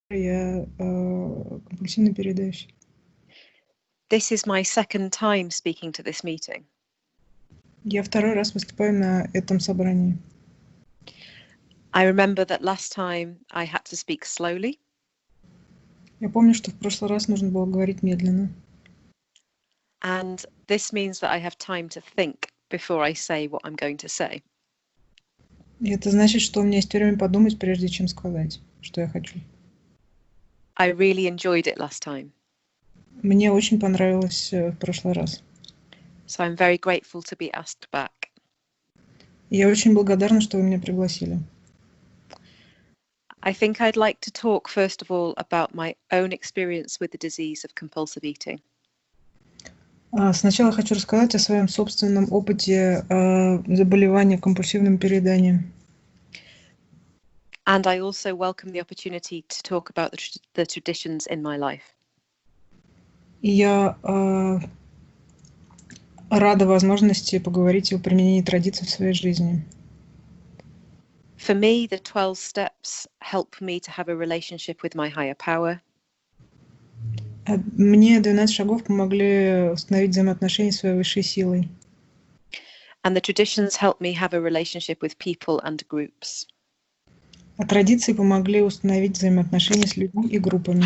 я компульсивно переедающий. This is my second time speaking to this meeting. Я второй раз выступаю на этом собрании. I remember that last time I had to speak slowly. Я помню, что в прошлый раз нужно было говорить медленно. And this means that I have time to think before I say what I'm going to say. И это значит, что у меня есть время подумать, прежде чем сказать, что я хочу. I really enjoyed it last time. Мне очень понравилось в прошлый раз. So I'm very grateful to be asked back. И я очень благодарна, что вы меня пригласили. I think I'd like to talk first of all about my own experience with the disease of compulsive eating. Сначала хочу рассказать о своем собственном опыте заболевания компульсивным перееданием. And I also welcome the opportunity to talk about the traditions in my life. И я рада возможности поговорить о применении традиций в своей жизни. For me, the 12 steps help me to have a relationship with my higher power. Мне 12 шагов помогли установить взаимоотношения с своей высшей силой. And the traditions help me have a relationship with people and groups. А традиции помогли установить взаимоотношения с людьми и группами.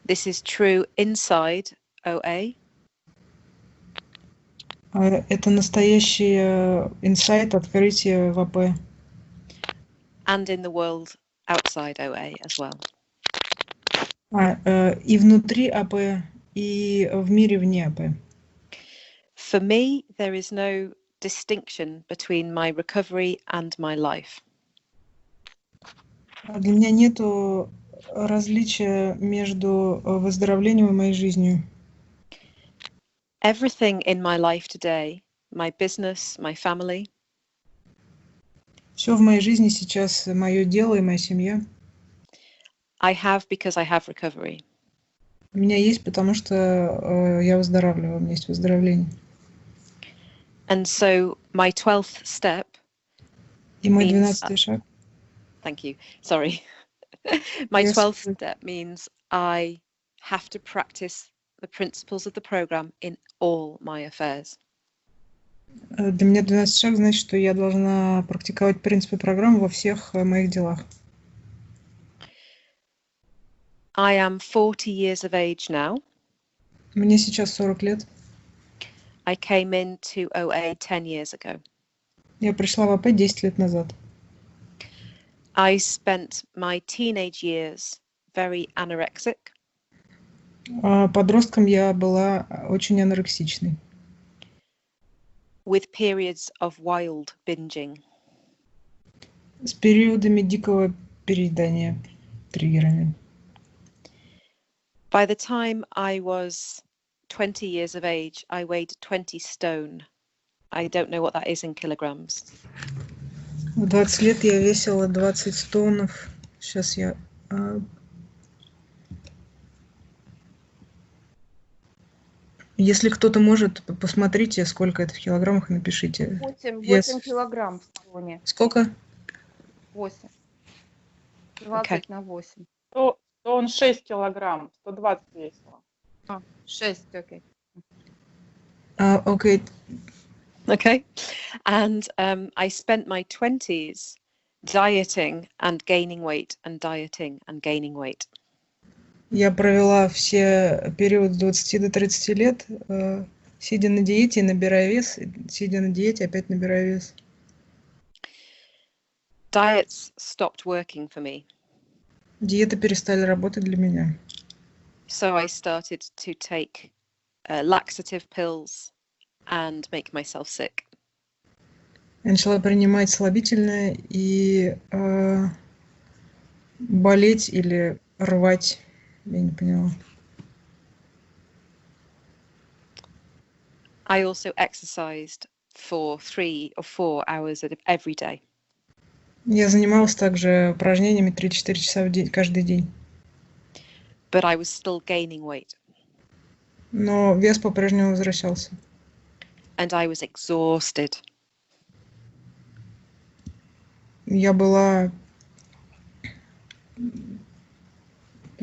This is true inside OA. Это настоящий инсайт, открытие в АП. And in the world outside OA as well. И внутри АП, и в мире вне АП. For me, there is no distinction between my recovery and my life. Для меня нету различия между выздоровлением и моей жизнью. Everything in my life today, my business, my family, Все в моей жизни сейчас, мое дело и моя семья, I have because I have recovery. у меня есть, потому что я выздоравливаю, у меня есть выздоровление. And so my 12th step И мой means, 12-й шаг. thank you, sorry. My Yes. 12th step means I have to practice the principles of the program in all my affairs. Для меня 12 шаг значит, что я должна практиковать принципы программы во всех моих делах. I am 40 years of age now. Мне сейчас 40 лет. I came into OA 10 years ago. Я пришла в АП 10 лет назад. I spent my teenage years very anorexic. Подростком я была очень анорексичной. With periods of wild binging. С периодами дикого переедания, триггерами. By the time I was 20 years of age, I weighed 20 stone. I don't know what that is in kilograms. В 20 лет я весила 20 тоннов. Сейчас я... Если кто-то может, посмотрите, сколько это в килограммах, и напишите. 8 килограмм в тоне. Сколько? 8. 20 на 8. Он 6 килограмм, 120 весила. 6, окей. Окей. Okay. And I spent my 20s dieting and gaining weight and dieting and gaining weight. Я провела все период с 20 до 30 лет, сидя на диете, набирая вес, сидя на диете, опять набирая вес. Diets stopped working for me. Диеты перестали работать для меня. So I started to take laxative pills and make myself sick. Я начала принимать слабительное и болеть или рвать. Я не поняла. I also exercised for 3 or 4 hours every day. Я занималась также упражнениями 3-4 часа в день, каждый день. But I was still gaining weight. Но вес по-прежнему возвращался. And I was exhausted. Я была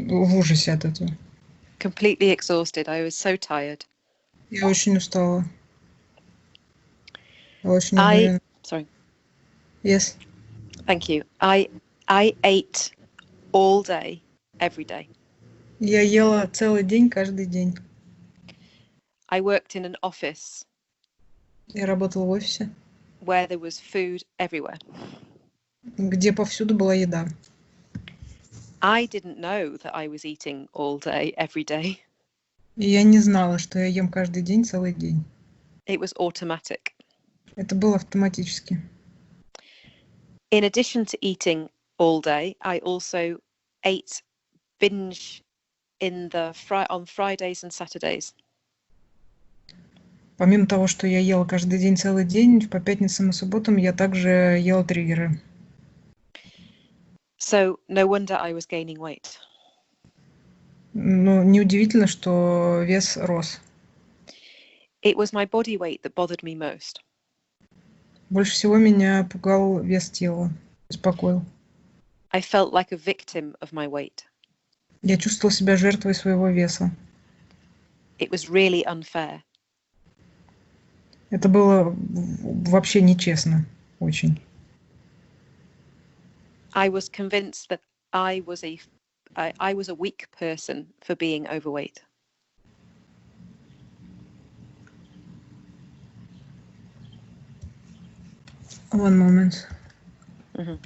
в ужасе от этого. Completely exhausted. I was so tired. Я очень устала. Очень изморена. Sorry. Yes. Thank you. I ate all day, every day. Я ела целый день, каждый день. I worked in an office Я работала в офисе, where there was food everywhere. где повсюду была еда. I didn't know that I was eating all day, every day. И я не знала, что я ем каждый день, целый день. It was automatic. Это было автоматически. In addition to eating all day, I also ate binge on Fridays and Saturdays. Помимо того, что я ела каждый день, целый день, по пятницам и субботам я также ела триггеры. So no wonder I was gaining weight. Ну, неудивительно, что вес рос. It was my body weight that bothered me most. Больше всего меня пугал вес тела, беспокоил. I felt like a victim of my weight. Я чувствовала себя жертвой своего веса. It was really unfair. Это было вообще нечестно, очень. I was convinced that I was a weak person for being overweight. One moment. Mm-hmm.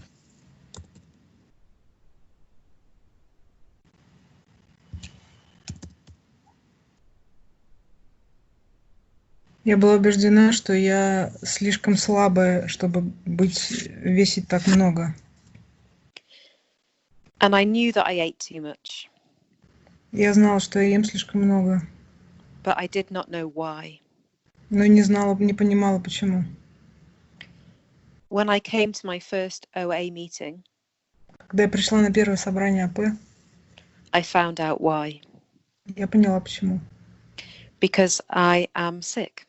Я была убеждена, что я слишком слабая, чтобы весить так много. And I knew that I ate too much. Я знала, что я ем слишком много, but I did not know why. но не понимала, почему. When I came to my first OA meeting, Когда я пришла на первое собрание АП, I found out why. я поняла, почему. Because I am sick.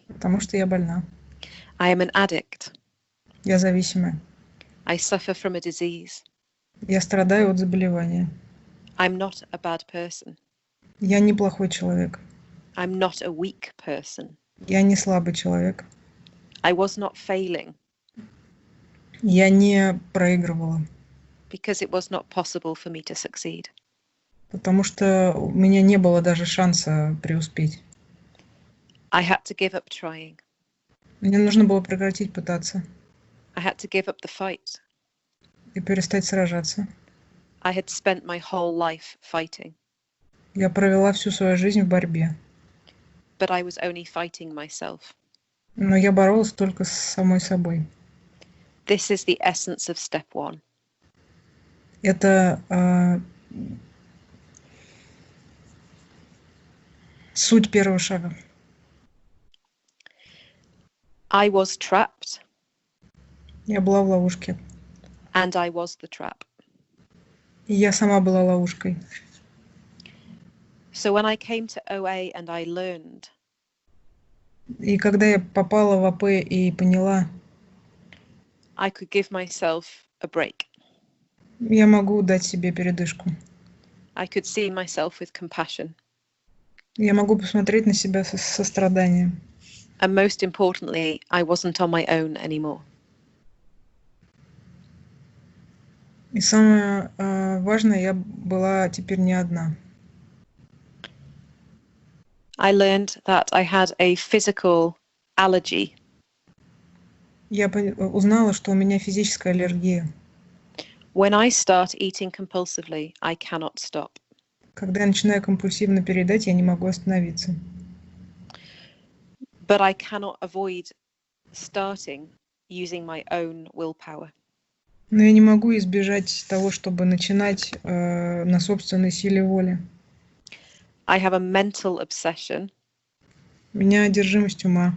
Потому что я больна. I am an addict. Я зависимая. I suffer from a disease. Я страдаю от заболевания. I'm not a bad person. Я не плохой человек. I'm not a weak person. Я не слабый человек. I was not failing. Я не проигрывала. Because it was not possible for me to succeed. Потому что у меня не было даже шанса преуспеть. I had to give up trying. Мне нужно было прекратить пытаться. I had to give up the fight. И перестать сражаться. I had spent my whole life fighting. Я провела всю свою жизнь в борьбе. But I was only fighting myself. Но я боролась только с самой собой. This is the essence of step one. Это суть первого шага. I was trapped. Я была в ловушке. And I was the trap. И я сама была ловушкой. So when I came to OA and I learned, И когда я попала в АП и поняла, I could give myself a break. я могу дать себе передышку. I could see myself with compassion. Я могу посмотреть на себя со состраданием. And most importantly, I wasn't on my own anymore. И самое важное, я была теперь не одна. I learned that I had a physical allergy. Я узнала, что у меня физическая аллергия. When I start eating compulsively, I cannot stop. Когда я начинаю компульсивно переедать, я не могу остановиться. But I cannot avoid starting using my own willpower. Но я не могу избежать того, чтобы начинать на собственной силе воли. I have a mental obsession. У меня одержимость ума.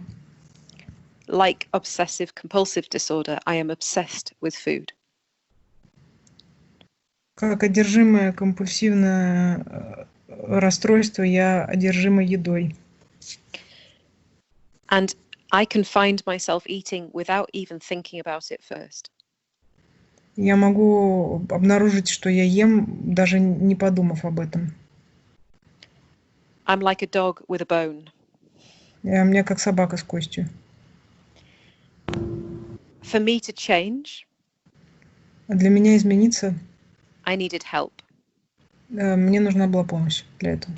Like obsessive compulsive disorder, I am obsessed with food. Как одержимое компульсивное расстройство, я одержима едой. And I can find myself eating without even thinking about it first. Я могу обнаружить, что я ем, даже не подумав об этом. I'm like a dog with a bone. У меня как собака с костью. For me to change, А для меня измениться, I needed help. мне нужна была помощь для этого.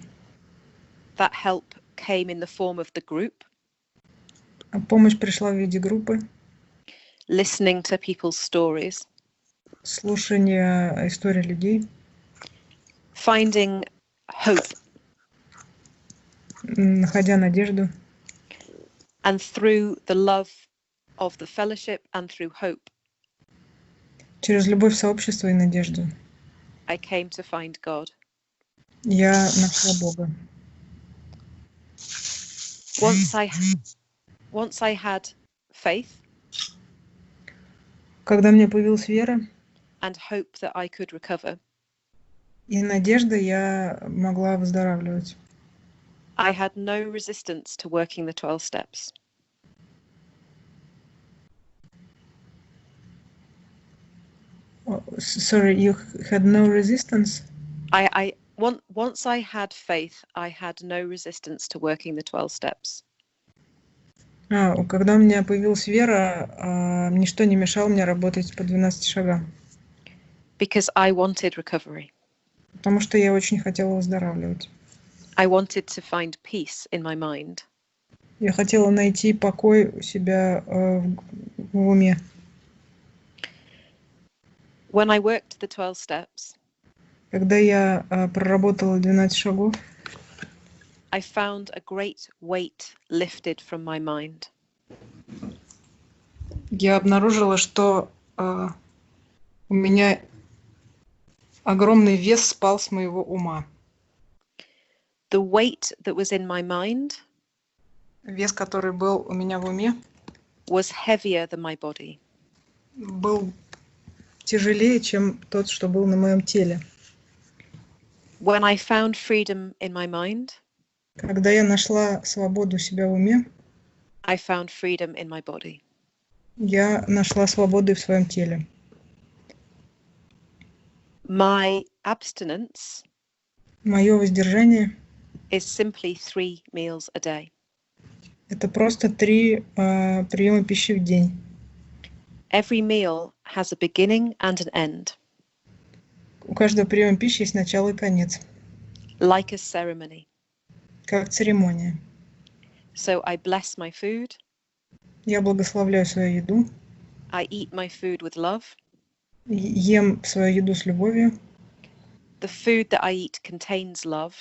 That help came in the form of the group, А помощь пришла в виде группы, listening to people's stories, слушание историй людей, finding hope, находя надежду. and through the love of the fellowship and through hope, Через любовь, сообщество и надежду I came to find God. я нашла Бога. Once I had faith Когда у меня появилась вера and hope that I could recover, и надежда, я могла выздоравливать. I had no resistance to working the 12 steps. Sorry, you had no resistance? Once I had faith, I had no resistance to working the 12 steps. Когда у меня появилась вера, ничто не мешало мне работать по 12 шагам. Because I wanted recovery. Потому что я очень хотела выздоравливать. I wanted to find peace in my mind. Я хотела найти покой у себя в уме. When I worked the 12 steps, Когда я проработала 12 шагов, I found a great weight lifted from my mind. я обнаружила, что у меня огромный вес спал с моего ума. The weight that was in my mind Вес, который был у меня в уме, was heavier than my body. был тяжелее, чем тот, что был на моем теле. When I found freedom in my mind, Когда я нашла свободу у себя в уме, I found freedom in my body. я нашла свободу и в своем теле. My abstinence Мое воздержание is simply 3 meals a day. – это просто 3 приема пищи в день. Every meal has a beginning and an end, У каждого приема пищи есть начало и конец, like a ceremony. как церемония. So I bless my food, Я благословляю свою еду, I eat my food with love. ем свою еду с любовью. The food that I eat contains love.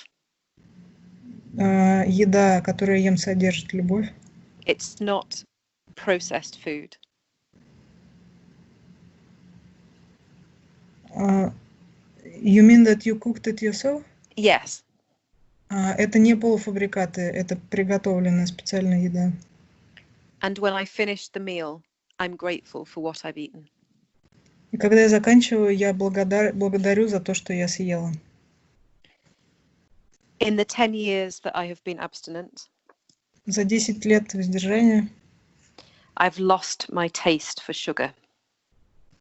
Еда, которую я ем, содержит любовь. It's not processed food. You mean that you cooked it yourself? Yes. Это не полуфабрикаты, это приготовленная специальная еда. And when I finish the meal, I'm grateful for what I've eaten. И когда я заканчиваю, я благодарю за то, что я съела. In the 10 years that I have been abstinent, За 10 лет воздержания I've lost my taste for sugar.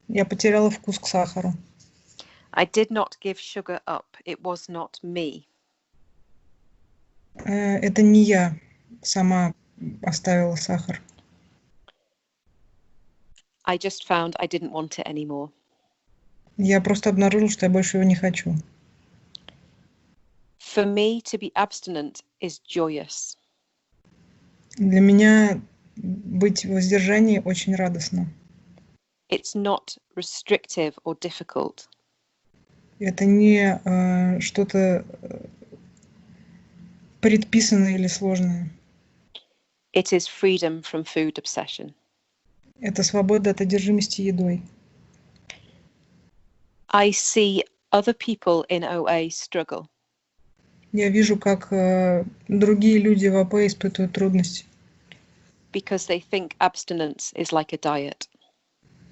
я потеряла вкус к сахару. I did not give sugar up. It was not me. Это не я сама оставила сахар. I just found I didn't want it anymore. Я просто обнаружила, что я больше его не хочу. For me, to be abstinent is joyous. Для меня быть в воздержании очень радостно. It's not restrictive or difficult. Это не что-то предписанное или сложное. It is freedom from food obsession. Это свобода от одержимости едой. I see other people in OA struggle. Я вижу, как другие люди в АП испытывают трудности. Because they think abstinence is like a diet.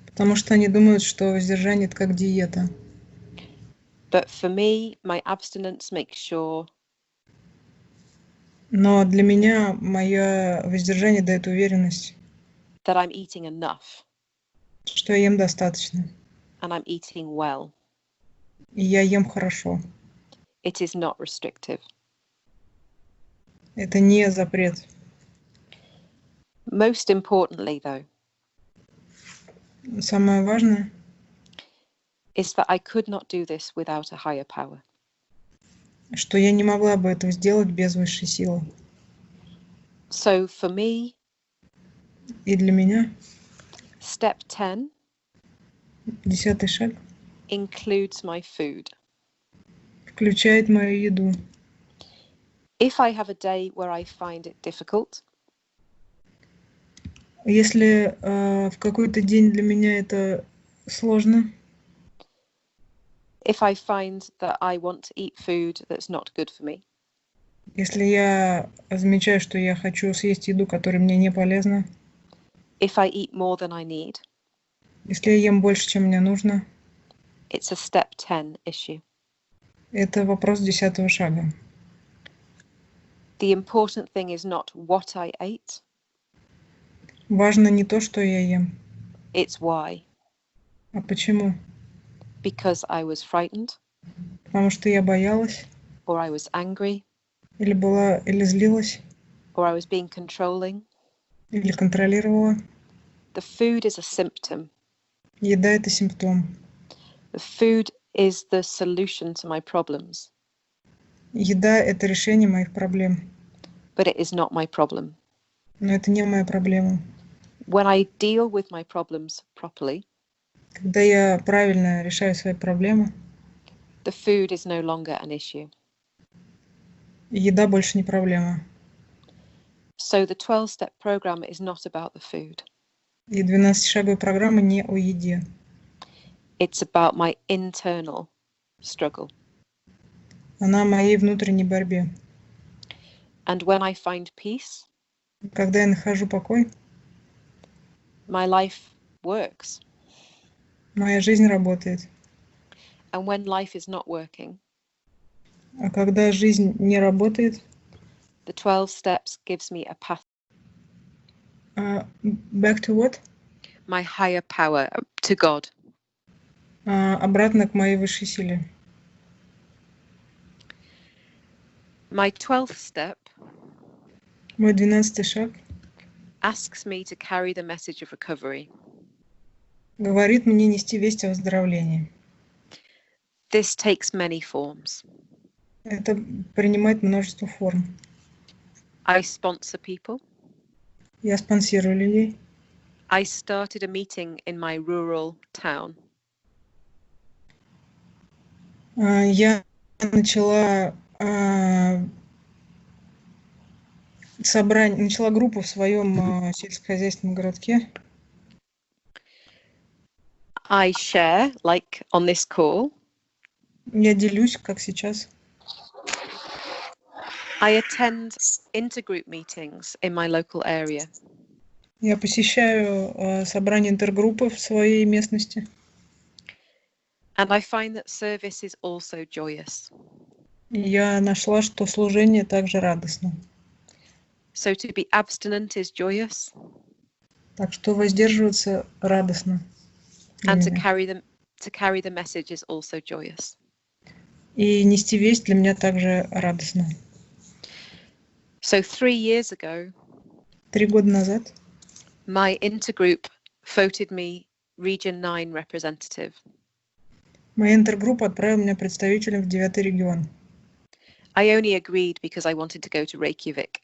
Потому что они думают, что воздержание – это как диета. But for me, my abstinence makes sure Но для меня мое воздержание дает уверенность, that I'm eating enough что я ем достаточно. and I'm eating well. И я ем хорошо. It is not restrictive. Это не запрет. Most importantly, though, Самое важное, is that I could not do this without a higher power. что я не могла бы этого сделать без высшей силы. So for me, И для меня step 10 10-й шаг includes my food. включает мою еду. If I have a day where I find it difficult, Если в какой-то день для меня это сложно, if I find that I want to eat food that's not good for me, если я замечаю, что я хочу съесть еду, которая мне не полезна, if I eat more than I need, если я ем больше, чем мне нужно, it's a step 10 issue. это вопрос 10-го шага. The important thing is not what I ate, Важно не то, что я ем, it's why. а почему. Because I was frightened, Потому что я боялась, or I was angry, или злилась, or I was being controlling. или контролировала. The food is a symptom. Еда – это симптом. The food is the solution to my problems, Еда – это решение моих проблем. but it is not my problem. Но это не моя проблема. When I deal with my problems properly, Когда я правильно решаю свои проблемы, the food is no longer an issue. еда больше не проблема. So the 12-step program is not about the food. И 12-шаговая программа не о еде. It's about my internal struggle. Она о моей внутренней борьбе. And when I find peace, Когда я нахожу покой, my life works. моя жизнь работает. And when life is not working, А когда жизнь не работает, the 12 steps gives me a path, back to what? my higher power, to God. Обратно к моей высшей силе. My 12th step Мой 12-й шаг asks me to carry the message of recovery. говорит мне нести весть о выздоровлении. This takes many forms. Это принимает множество форм. I sponsor people. Я спонсирую людей. I started a meeting in my rural town. Я начала начала группу в своем сельскохозяйственном городке. I share, like on this call. Я делюсь, как сейчас. I attend intergroup meetings in my local area. Я посещаю собрания интергруппы в своей местности. And I find that service is also joyous. Я нашла, что служение также радостно. So to be abstinent is joyous. Так что воздерживаться радостно. And to carry the message is also joyous. И нести весть для меня также радостно. So 3 years ago, 3 года назад my intergroup voted me Region 9 representative. моя интергруппа отправила меня представителем в 9-й регион. I only agreed because I wanted to go to Reykjavik.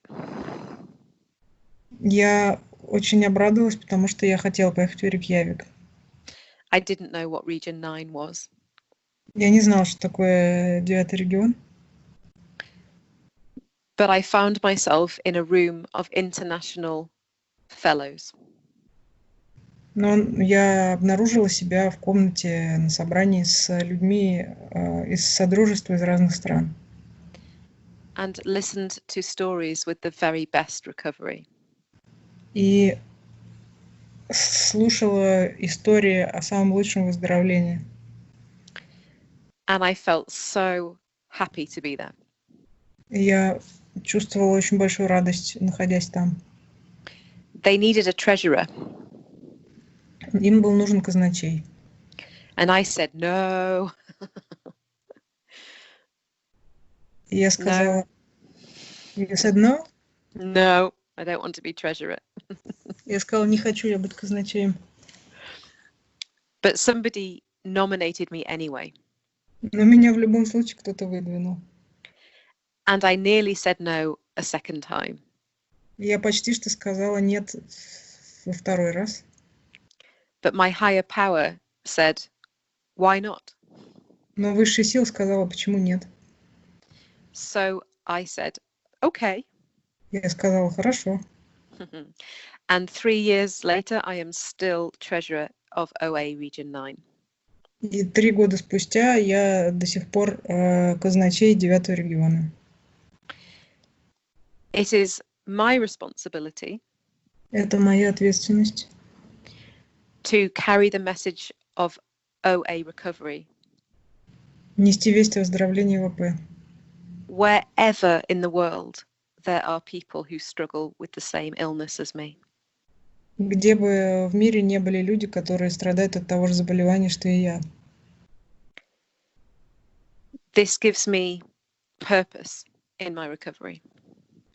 Я очень обрадовалась, потому что я хотела поехать в Рейкьявик. I didn't know what Region 9 was. Я не знала, что такое 9-й регион. But I found myself in a room of international fellows. Но я обнаружила себя в комнате на собрании с людьми из содружества из разных стран. And listened to stories with the very best recovery. И слушала истории о самом лучшем выздоровлении. And I felt so happy to be there. И я чувствовала очень большую радость, находясь там. They needed a treasurer. Им был нужен казначей. And I said, no, И я сказала, you said no? no, I don't want to be treasurer. Я сказала, не хочу я быть казначеем. But somebody nominated me anyway. Но меня в любом случае кто-то выдвинул. And I nearly said no a second time. Я почти что сказала нет во второй раз. But my higher power said, why not? Но высшая сила сказала, почему нет. So I said, okay. Я сказала, хорошо. And 3 years later, I am still treasurer of OA Region 9. И 3 года спустя я до сих пор казначей 9-го региона. It is my responsibility Это моя ответственность to carry the message of OA recovery нести весть о выздоровлении в АП. wherever in the world there are people who struggle with the same illness as me. Где бы в мире не были люди, которые страдают от того же заболевания, что и я. This gives me purpose in my recovery.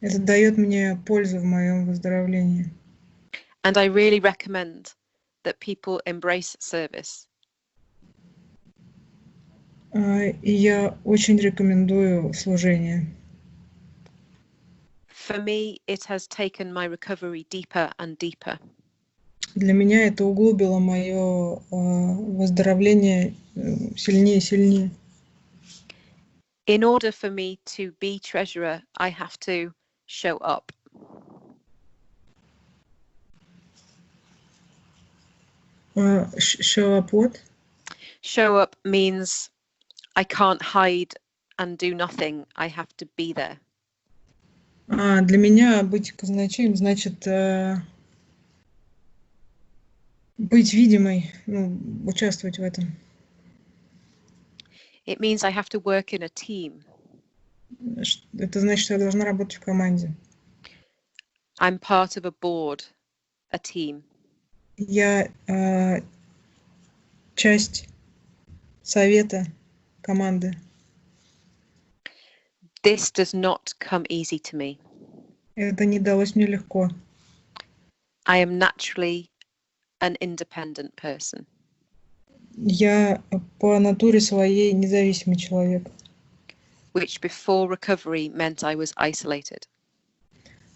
Это дает мне пользу в моем выздоровлении. And I really recommend that people embrace service. И я очень рекомендую служение. For me, it has taken my recovery deeper and deeper. Для меня это углубило мое выздоровление сильнее и сильнее. In order for me to be treasurer, I have to show up. Show up what? Show up means I can't hide and do nothing. I have to be there. Для меня быть казначеем значит быть видимой, участвовать в этом. It means I have to work in a team. Это значит, что я должна работать в команде. I'm part of a board, a team. Я часть совета команды. This does not come easy to me. Это не далось мне легко. I am naturally an independent person. Я по натуре своей независимый человек. Which before recovery meant I was isolated.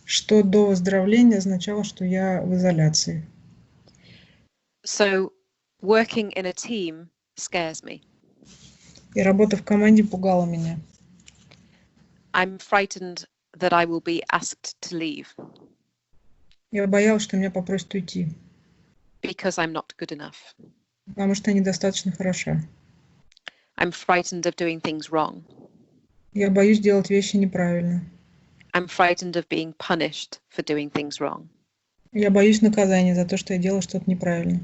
Что до выздоровления означало, что я в изоляции. So working in a team scares me. И работа в команде пугала меня. I'm frightened that I will be asked to leave. Я боялась, что меня попросят уйти. Because I'm not good enough. Потому что я недостаточно хороша. I'm frightened of doing things wrong. Я боюсь делать вещи неправильно. I'm frightened of being punished for doing things wrong. Я боюсь наказания за то, что я делаю что-то неправильно.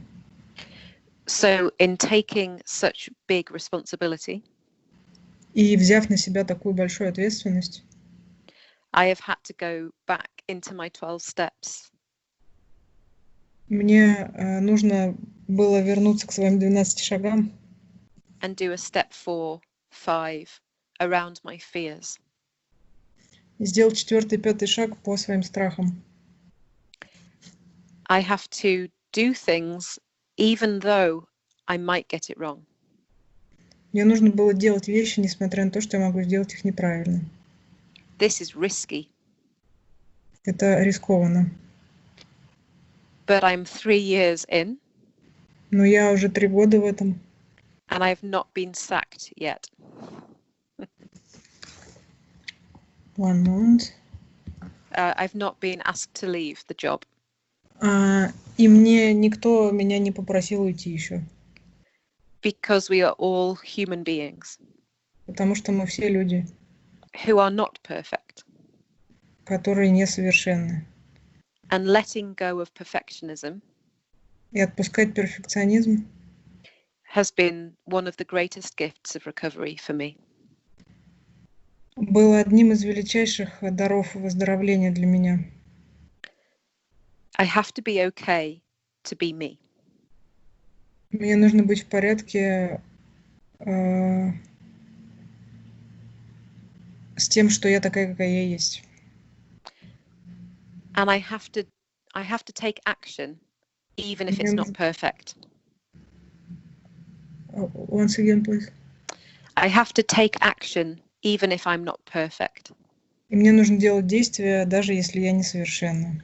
So in taking such big responsibility, И взяв на себя такую большую ответственность, I have had to go back into my 12 steps. Мне нужно было вернуться к своим 12 шагам And do a step 4, 5 around my fears. и сделать 4-й, 5-й шаг по своим страхам. I have to do things even though I might get it wrong. Мне нужно было делать вещи, несмотря на то, что я могу сделать их неправильно. This is risky. Это рискованно. But I'm 3 years in. Но я уже 3 года в этом. And I have not been sacked yet. One moment. I've not been asked to leave the job. И никто меня не попросил уйти еще. Because we are all human beings. Потому что мы все люди. Who are not perfect. Которые несовершенны. And letting go of perfectionism. И отпускать перфекционизм. Has been one of the greatest gifts of recovery for me. Было одним из величайших даров выздоровления для меня. I have to be okay to be me. Мне нужно быть в порядке с тем, что я такая, какая я есть. And I have to take action, even if it's Мне not perfect. Once again, please. I have to take action, even if I'm not perfect. И мне нужно делать действия, даже если я несовершенна.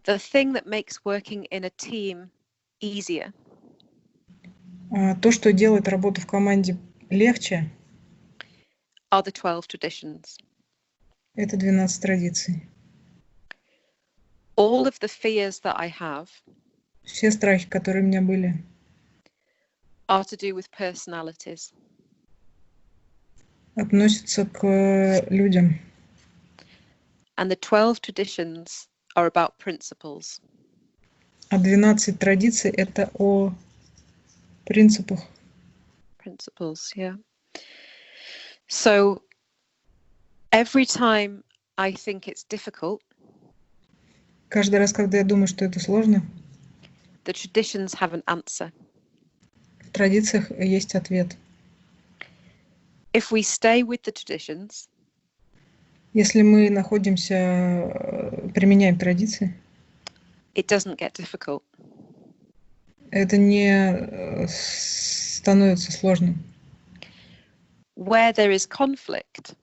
The thing that makes working in a team easier То, что делает работу в команде легче, are the 12 traditions. это 12 традиций. All of the fears that I have Все страхи, которые у меня были, are to do with personalities. относятся к людям. And the 12 traditions are about principles. А 12 традиций — это о принципах. Principles, yeah. So every time I think it's difficult, Каждый раз, когда я думаю, что это сложно, the traditions have an answer. в традициях есть ответ. If we stay with the traditions, Если мы применяем традиции, it doesn't get difficult. это не становится сложным. Where there is conflict,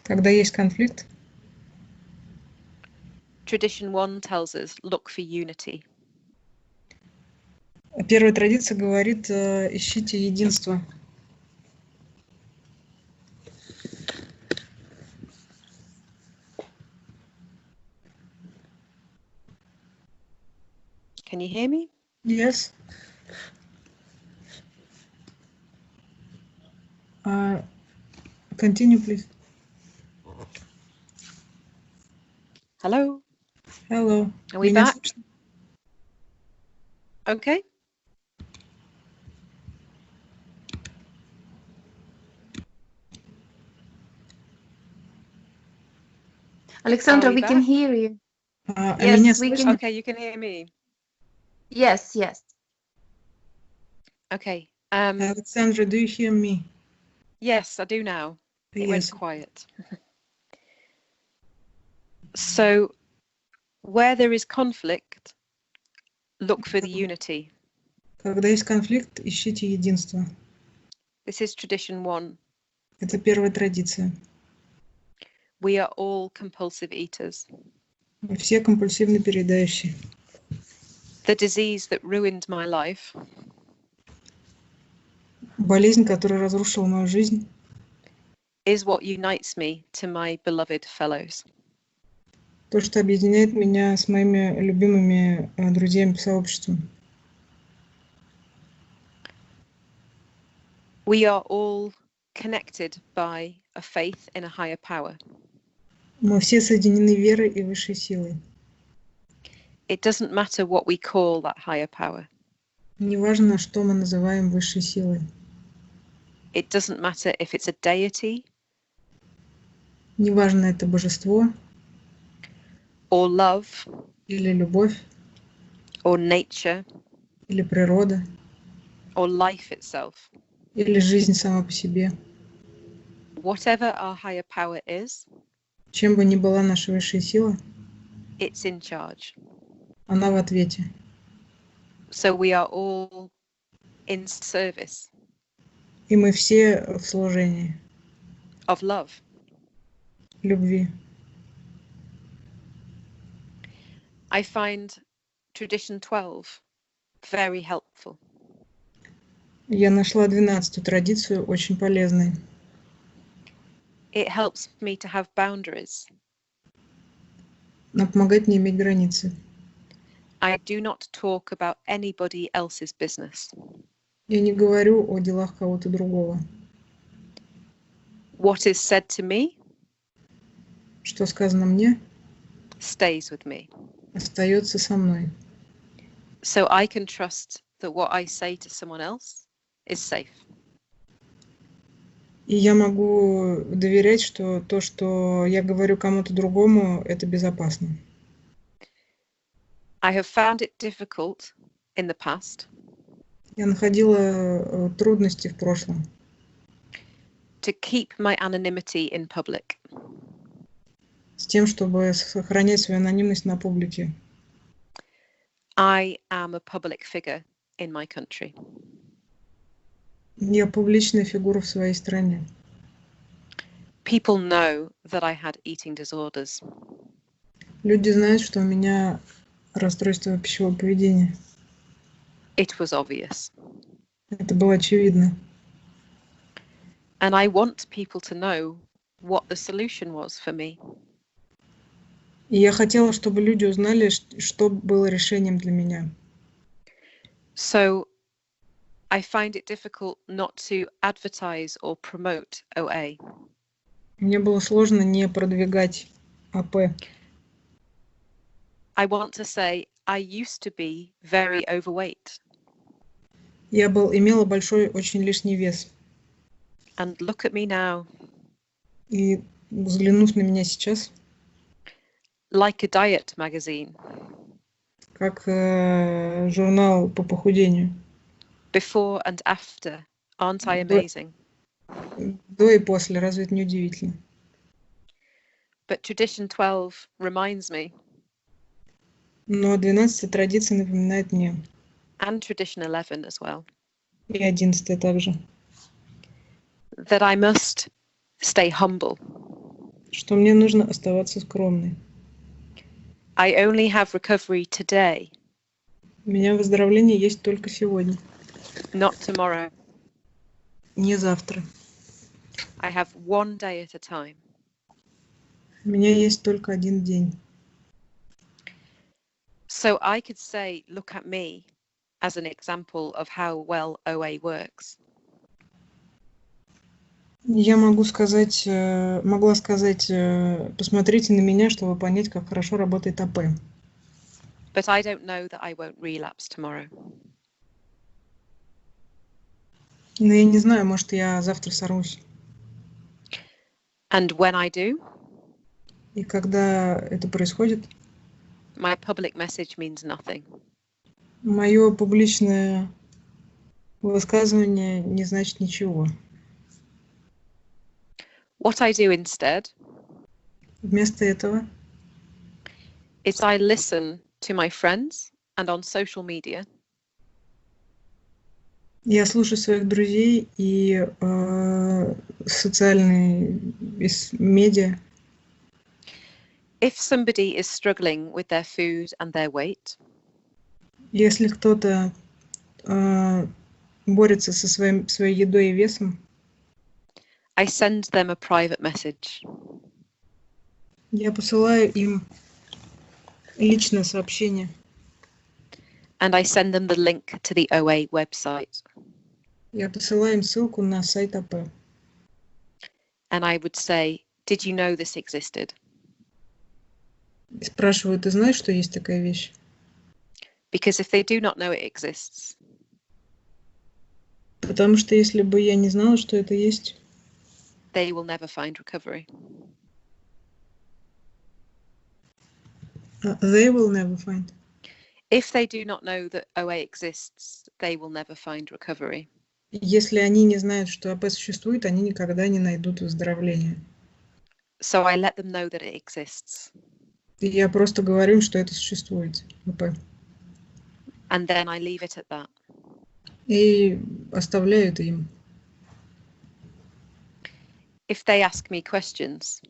Когда есть конфликт, tradition 1 tells us, look for unity. первая традиция говорит: ищите единство. Can you hear me? Yes. Continue, please. Hello? Hello. Are we Меня back? слышно? Okay. Alexandra, Are we we can back? hear you. Меня Yes, we слышно? can. Okay, you can hear me. Yes, yes. Okay. Alexandra, do you hear me? Yes, I do now. It went Yes. quiet. So, where there is conflict, look for the unity. Когда есть конфликт, ищите единство. This is tradition 1. Это первая традиция. We are all compulsive eaters. Мы все компульсивно переедающие. The disease that ruined my life Болезнь, которая разрушила мою жизнь, is what unites me to my beloved fellows. то, что объединяет меня с моими любимыми друзьями по сообществу. We are all connected by a faith in a higher power. Мы все соединены верой и высшей силой. It doesn't matter what we call that higher power. Неважно, что мы называем высшей силой. It doesn't matter if it's a deity Неважно, это божество or love или любовь, or nature или природа, or life itself. или жизнь сама по себе. Whatever our higher power is, Чем бы ни была наша высшая сила, it's in charge. она в ответе. So we are all in service И мы все в служении of love. любви. I find tradition 12 very helpful. Я нашла 12-ю традицию очень полезной. It helps me to have boundaries. Она помогает мне иметь границы. I do not talk about anybody else's business. Я не говорю о делах кого-то другого. What is said to me Что сказано мне, stays with me. остается со мной. So I can trust that what I say to someone else is safe. И я могу доверять, что то, что я говорю кому-то другому, это безопасно. I have found it difficult in the past Я находила трудности в прошлом. To keep my anonymity in public. С тем, чтобы сохранять свою анонимность на публике. I am a public figure in my country. Я публичная фигура в своей стране. People know that I had eating disorders. Люди знают, что у меня расстройство пищевого поведения. It was obvious. Это было очевидно. And I want people to know what the solution was for me. И я хотела, чтобы люди узнали, что было решением для меня. So I find it difficult not to advertise or promote OA. Мне было сложно не продвигать АП. I want to say I used to be very overweight. Я имела большой, очень лишний вес. And look at me now. И взглянув на меня сейчас, Like a diet magazine. как журнал по похудению. Before and after. Aren't I amazing? До и после, разве это не удивительно? But tradition 12 reminds me. Но 12 традиций напоминает мне. And tradition 11 as well. И 11 также. That I must stay humble. Что мне нужно оставаться скромной. I only have recovery today. У меня выздоровление есть только сегодня. Not tomorrow. Не завтра. I have one day at a time. У меня есть только один день. So I could say, look at me, as an example of how well OA works. Я могла сказать, посмотрите на меня, чтобы понять, как хорошо работает АП. But I don't know that I won't relapse tomorrow. Но я не знаю, может, я завтра сорвусь. And when I do, И когда это происходит, my public message means nothing. мое публичное высказывание не значит ничего. What I do instead Вместо этого is I listen to my friends and on social media. я слушаю своих друзей и социальные медиа. If somebody is struggling with their food and their weight, Если кто-то борется со своей едой и весом, I send them a private message. я посылаю им личное сообщение. And I send them the link to the OA website. Я посылаю им ссылку на сайт АП. And I would say, did you know this existed? И спрашиваю, ты знаешь, что есть такая вещь? Because if they do not know it exists, Потому что если бы я не знала, что это есть, they will never find recovery. they will never find. If they do not know that OA exists, they will never find recovery. Если они не знают, что АП существует, они никогда не найдут выздоровления. So I let them know that it exists. И я просто говорю им, что это существует, АП. And then I leave it at that. И оставляю это им. If they ask me questions,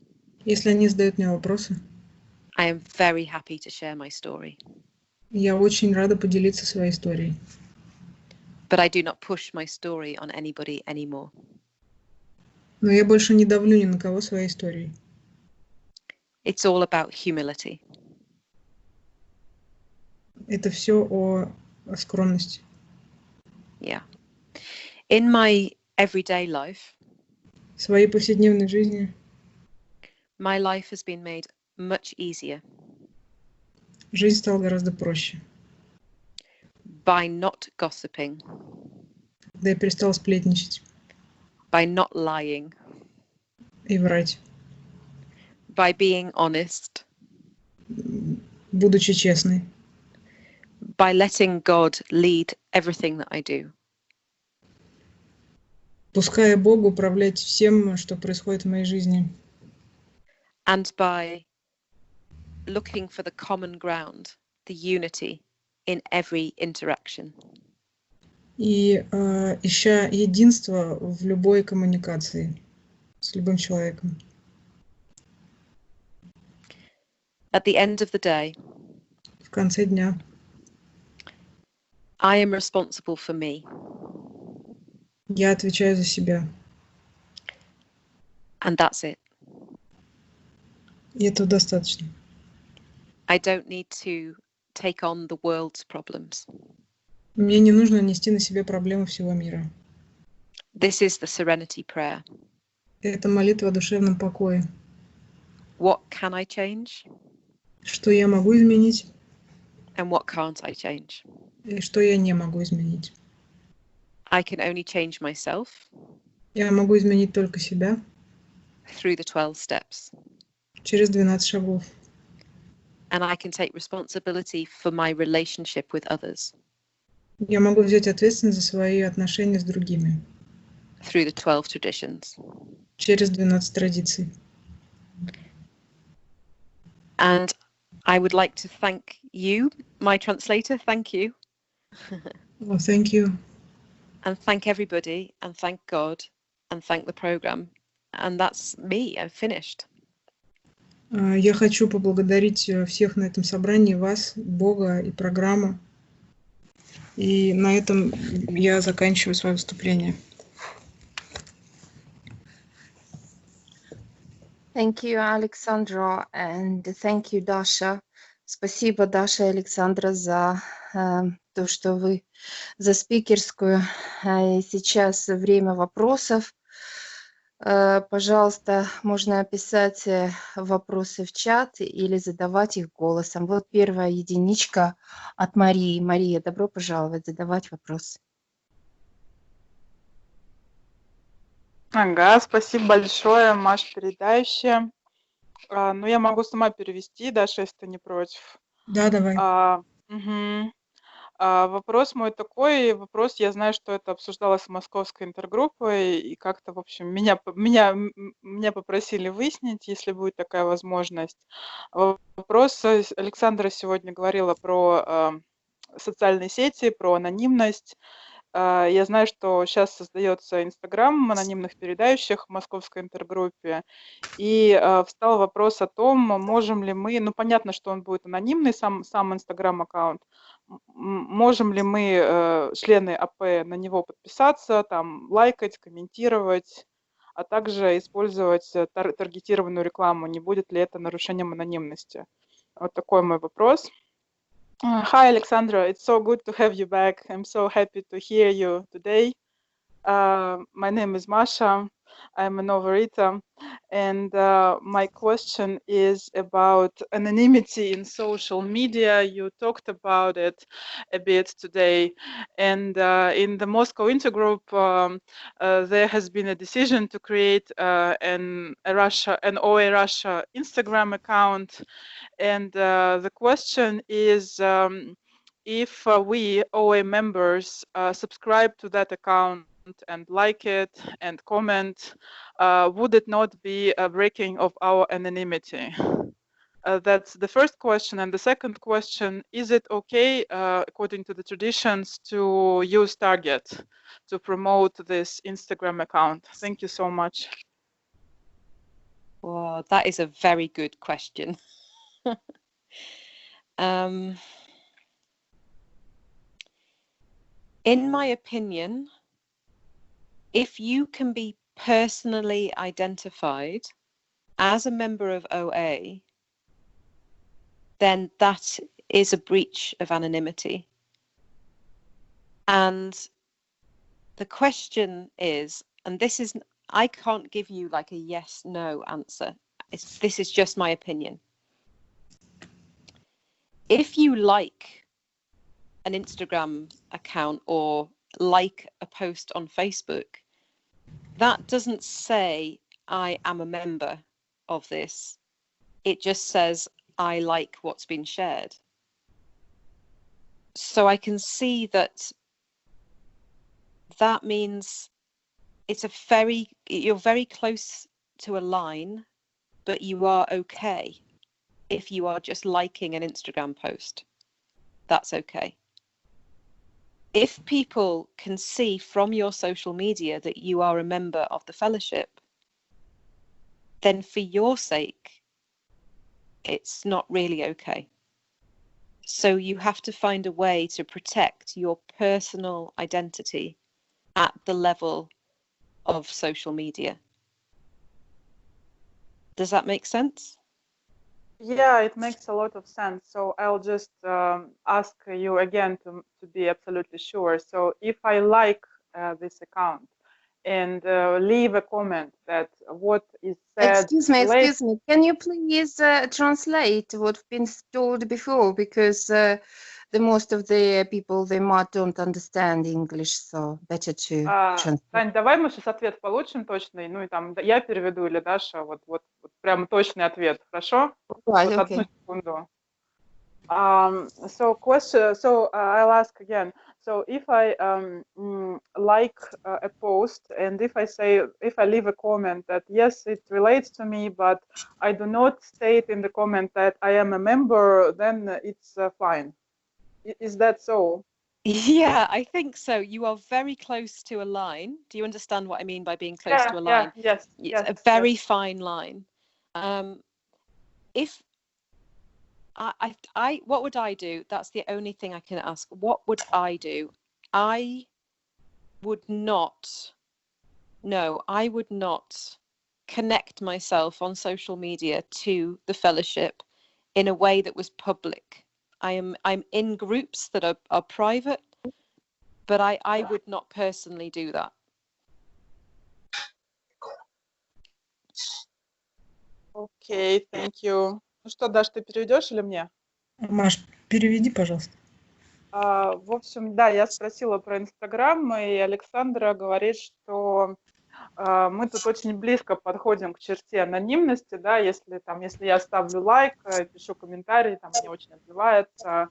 Если они задают мне вопросы, I am very happy to share my story. я очень рада поделиться своей историей. But I do not push my story on anybody anymore. Но я больше не давлю ни на кого своей историей. It's all about humility. Это все о скромности. Yeah. In my everyday life, В своей повседневной жизни my life has been made much easier жизнь стала гораздо проще. by not gossiping, Когда я перестала сплетничать by not lying, и врать, by being honest, будучи честной, by letting God lead everything that I do. Пуская Богу управлять всем, что происходит в моей жизни. And by looking for the common ground, the unity in every interaction. И ища единство в любой коммуникации с любым человеком. At the end of the day, В конце дня I am responsible for me. я отвечаю за себя. And that's it. И этого достаточно. I don't need to take on the world's problems. Мне не нужно нести на себе проблемы всего мира. This is the serenity prayer. Это молитва о душевном покое. What can I change? Что я могу изменить And what can't I change? и что я не могу изменить. I can only change myself Я могу изменить только себя through the 12 steps. через 12 шагов. And I can take responsibility for my relationship with others Я могу взять ответственность за свои отношения с другими through the 12 traditions. через 12 традиций. And I would like to thank you, my translator, thank you. Well, thank you. And thank everybody, and thank God, and thank the program. And that's me, I've finished. Я хочу поблагодарить всех на этом собрании, вас, Бога и программу. И на этом я заканчиваю свое выступление. Thank you, Alexandra, and thank you, Dasha. Спасибо, Даша и Александра, за то, что вы за спикерскую. И сейчас время вопросов. Пожалуйста, можно писать вопросы в чат или задавать их голосом. Вот первая единичка от Марии. Мария, добро пожаловать, задавать вопрос. Ага, спасибо большое, Маш, переедающая. Ну, я могу сама перевести, Даша, если ты не против. Да, давай. Мгм. Вопрос мой такой, я знаю, что это обсуждалось с московской интергруппой, и как-то, в общем, меня попросили выяснить, если будет такая возможность. Вопрос, Александра сегодня говорила про социальные сети, про анонимность. Я знаю, что сейчас создается Инстаграм анонимных переедающих в московской интергруппе, и встал вопрос о том, можем ли мы, ну, понятно, что он будет анонимный, сам Инстаграм-аккаунт, можем ли мы, члены АП, на него подписаться, там, лайкать, комментировать, а также использовать таргетированную рекламу, не будет ли это нарушением анонимности? Вот такой мой вопрос. Hi, Alexandra. It's so good to have you back. I'm so happy to hear you today. My name is Masha. I'm a Novarita. And my question is about anonymity in social media. You talked about it a bit today. And in the Moscow Intergroup, there has been a decision to create an OA Russia Instagram account. And the question is, if we OA members subscribe to that account and like it and comment, would it not be a breaking of our anonymity? That's the first question. And the second question, is it okay, according to the traditions, to use Target to promote this Instagram account? Thank you so much. Well, that is a very good question. In my opinion, if you can be personally identified as a member of OA, then that is a breach of anonymity. And the question is, and this is, I can't give you like a yes, no answer. This is just my opinion. If you like an Instagram account or like a post on Facebook, that doesn't say I am a member of this. It just says I like what's been shared. So I can see that means you're very close to a line, but you are okay if you are just liking an Instagram post. That's okay. If people can see from your social media that you are a member of the fellowship, then for your sake, it's not really okay. So you have to find a way to protect your personal identity at the level of social media. Does that make sense? Yeah, it makes a lot of sense. So I'll just ask you again to be absolutely sure. So if I like this account and leave a comment that what is said Excuse me. Can you please translate what's been told before? Because the most of the people, they might don't understand English, so better to translate. Тань, давай мы сейчас ответ получим точный, ну и там я переведу или Даша, вот прям точный ответ, хорошо? Right, Вот одну okay. секунду. So I'll ask again. So if I like a post, and if I leave a comment that yes, it relates to me, but I do not state in the comment that I am a member, then it's fine. Is that so? Yeah, I think so. You are very close to a line. Do you understand what I mean by being close to a line? Yes. It's a very fine line. If I what would I do? That's the only thing I can ask. What would I do? I would not connect myself on social media to the fellowship in a way that was public. I'm in groups that are private, but I would not personally do that. Okay, thank you. Ну что, Даш, ты переведешь или мне? Маш, переведи, пожалуйста. В общем, да, я спросила про Инстаграм, и Александра говорит, что мы тут очень близко подходим к черте анонимности, да, если я ставлю лайк, пишу комментарий, там мне очень отзывается,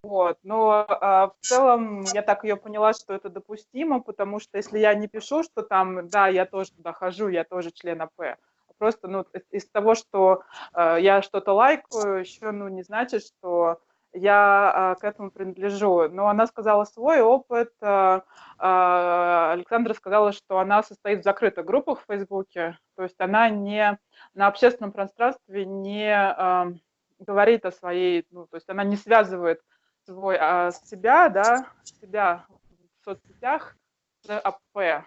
вот, но в целом я так ее поняла, что это допустимо, потому что если я не пишу, что там, да, я тоже туда хожу, я тоже член АП, просто, ну, из того, что я что-то лайкаю, еще, ну, не значит, что я к этому принадлежу. Но она сказала свой опыт. Александра сказала, что она состоит в закрытых группах в Фейсбуке, то есть она не на общественном пространстве не говорит о своей, ну, то есть она не связывает себя в соцсетях с АП.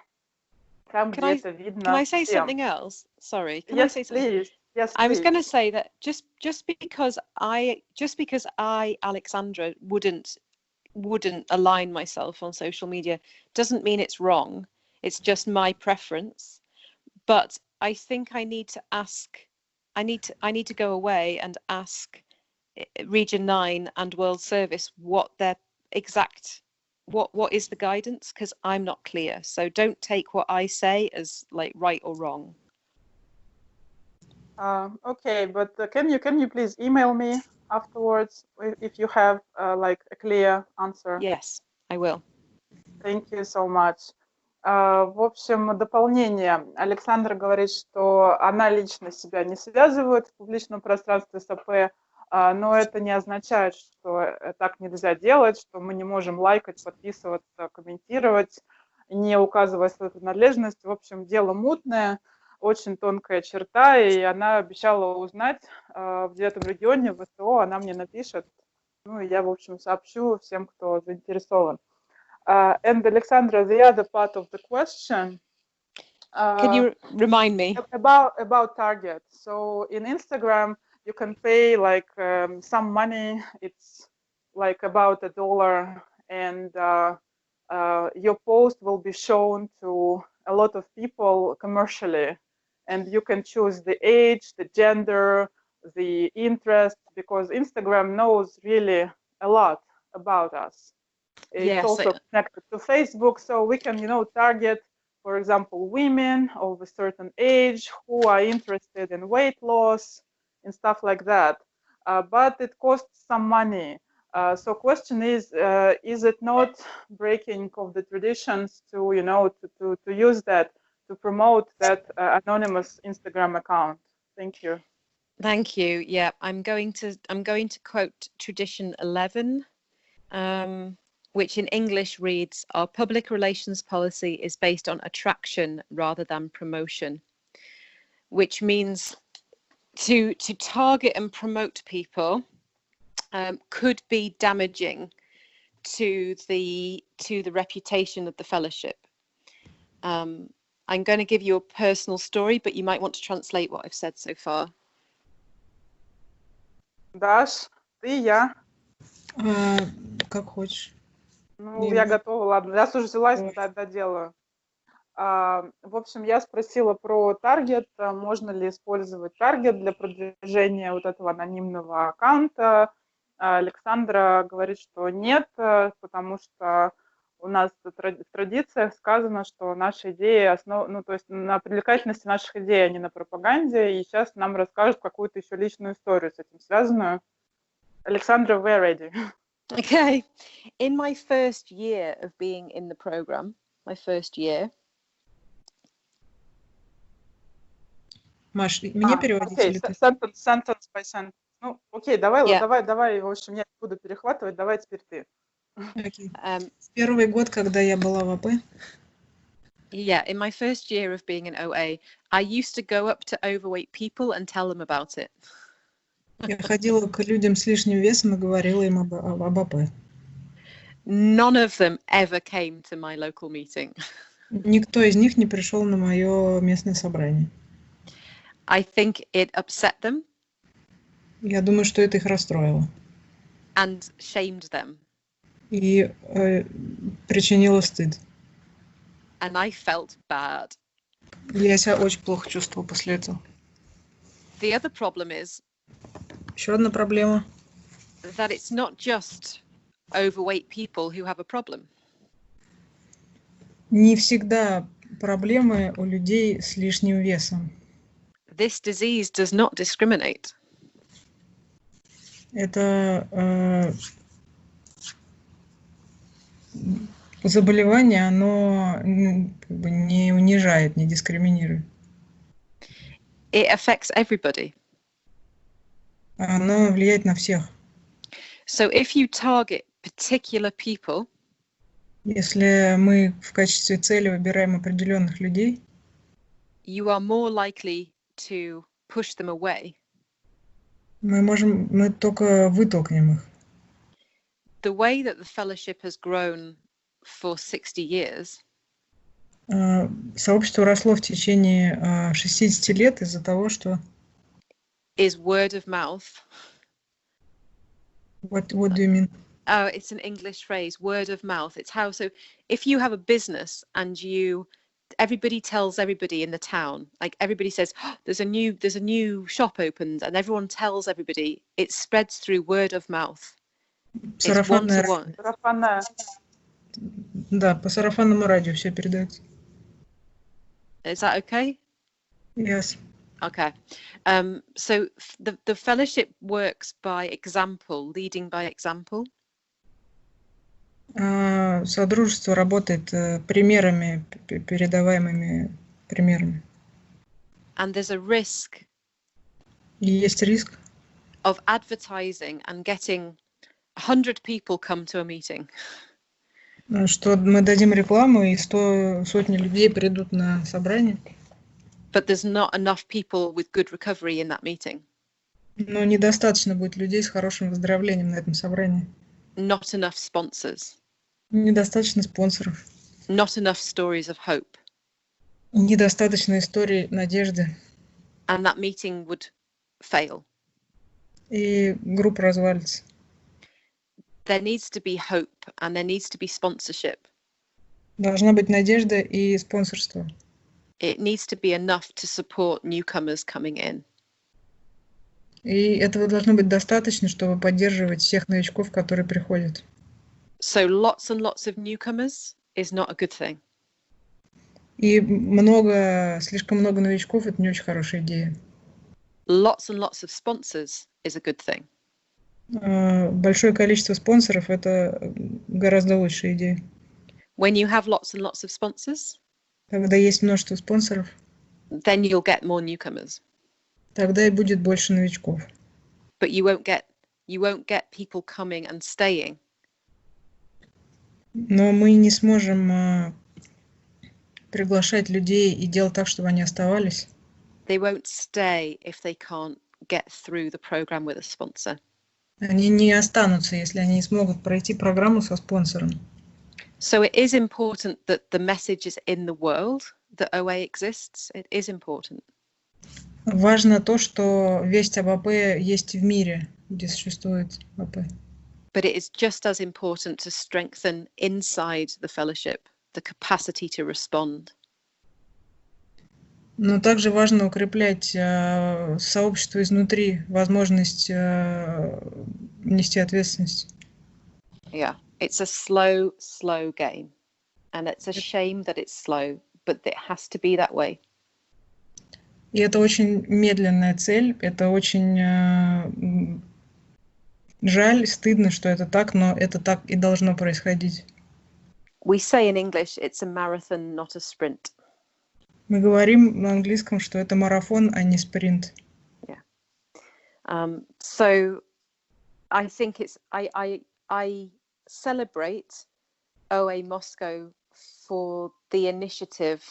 Там, где это видно. Can I say something else? Sorry. Can I say something? Please. Yes, I was going to say that just because I, Alexandra, wouldn't align myself on social media doesn't mean it's wrong. It's just my preference. But I think I need to ask. I need to go away and ask Region 9 and World Service what their exact what is the guidance, because I'm not clear. So don't take what I say as like right or wrong. Okay, but can you please email me afterwards if you have like a clear answer? Yes, I will. Thank you so much. В общем, дополнение. Александра говорит, что она лично себя не связывает в публичном пространстве с АП, но это не означает, что так нельзя делать, что мы не можем лайкать, подписываться, комментировать, не указывая свою принадлежность. В общем, дело мутное, очень тонкая черта, и она обещала узнать в 9-м регионе, в СТО, она мне напишет. Ну, и я, в общем, сообщу всем, кто заинтересован. And Alexandra, the other part of the question. Can you remind me? About target. So in Instagram, you can pay like some money. It's like about $1, and your post will be shown to a lot of people commercially. And you can choose the age, the gender, the interest, because Instagram knows really a lot about us. It's also connected to Facebook, so we can, target, for example, women of a certain age who are interested in weight loss and stuff like that. But it costs some money. So question is it not breaking of the traditions to, you know, to use that, to promote that anonymous Instagram account? Thank you. Thank you. Yeah, I'm going to quote tradition 11, which in English reads, "Our public relations policy is based on attraction rather than promotion," which means to target and promote people could be damaging to the reputation of the fellowship. I'm going to give you a personal story, but you might want to translate what I've said so far. Даш, ты, я? Как хочешь. Ну, я готова, ладно. Я уже взялась, доделаю. В общем, я спросила про таргет, можно ли использовать таргет для продвижения вот этого анонимного аккаунта. Александра говорит, что нет, потому что у нас в традициях сказано, что наши идеи ну, то есть на привлекательности наших идей, а не на пропаганде. И сейчас нам расскажут какую-то еще личную историю с этим связанную. Александра, we're ready. Okay. In my first year of being in the program, my first year. Маш, мне переводить или ты? Sentence by sentence. Ну, окей, давай, в общем, я не буду перехватывать, давай теперь ты. Okay. Первый год, когда я была в АП. Yeah, in my first year of being in OA, I used to go up to overweight people and tell them about it. Я ходила к людям с лишним весом и говорила им об АП. None of them ever came to my local meeting. Никто из них не пришел на мое местное собрание. I think it upset them. Я думаю, что это их расстроило. And shamed them. И причинило стыд. And I felt bad. Я себя очень плохо чувствовала после этого. The other problem is Еще одна проблема. That it's not just overweight people who have a problem. Не всегда проблемы у людей с лишним весом. This disease does not discriminate. Это заболевание, оно как бы не унижает, не дискриминирует. It affects everybody. Оно влияет на всех. So if you target particular people, если мы в качестве цели выбираем определенных людей, you are more likely to push them away. мы только вытолкнем их. The way that the fellowship has grown for 60 years Сообщество росло в течение 60 лет из-за того, что is word of mouth. What do you mean? Oh, it's an English phrase, word of mouth. It's how, so if you have a business and everybody tells everybody in the town, like everybody says, oh, there's a new shop opened, and everyone tells everybody, it spreads through word of mouth. It's one to one. Да, по сарафанному радио все передается. Is that okay? Yes. Okay. So the fellowship works by example, leading by example. Содружество работает примерами, передаваемыми примерами. And there's a risk. И есть риск. Of advertising and getting 100 people come to a meeting. Что мы дадим рекламу, и сотни людей придут на собрание. But there's not enough people with good recovery in that meeting. Но недостаточно будет людей с хорошим выздоровлением на этом собрании. Not enough sponsors. Недостаточно спонсоров. Not enough stories of hope. Недостаточно историй надежды. And that meeting would fail. И группа развалится. There needs to be hope and there needs to be sponsorship. Должна быть надежда и спонсорство. It needs to be enough to support newcomers coming in. И этого должно быть достаточно, чтобы поддерживать всех новичков, которые приходят. So lots and lots of newcomers is not a good thing. И слишком много новичков — это не очень хорошая идея. Lots and lots of sponsors is a good thing. Большое количество спонсоров – это гораздо лучшая идея. When you have lots and lots of sponsors, Когда есть множество спонсоров, then you'll get more newcomers. тогда и будет больше новичков. But you won't get people coming and staying. Но мы не сможем приглашать людей и делать так, чтобы они оставались. They won't stay if they can't get through the program with a sponsor. Они не останутся, если они не смогут пройти программу со спонсором. So it is important that the message is in the world, that OA exists. It is important. Важно то, что весть об АП есть в мире, где существует АП. But it is just as important to strengthen inside the fellowship the capacity to respond. Но также важно укреплять сообщество изнутри, возможность нести ответственность. Yeah, it's a slow game. And it's a shame that it's slow, but it has to be that way. И это очень медленная цель, это очень жаль, стыдно, что это так, но это так и должно происходить. We say in English, it's a marathon, not a sprint. Мы говорим на английском, что это марафон, а не спринт. Yeah. So I think I celebrate OA Moscow for the initiative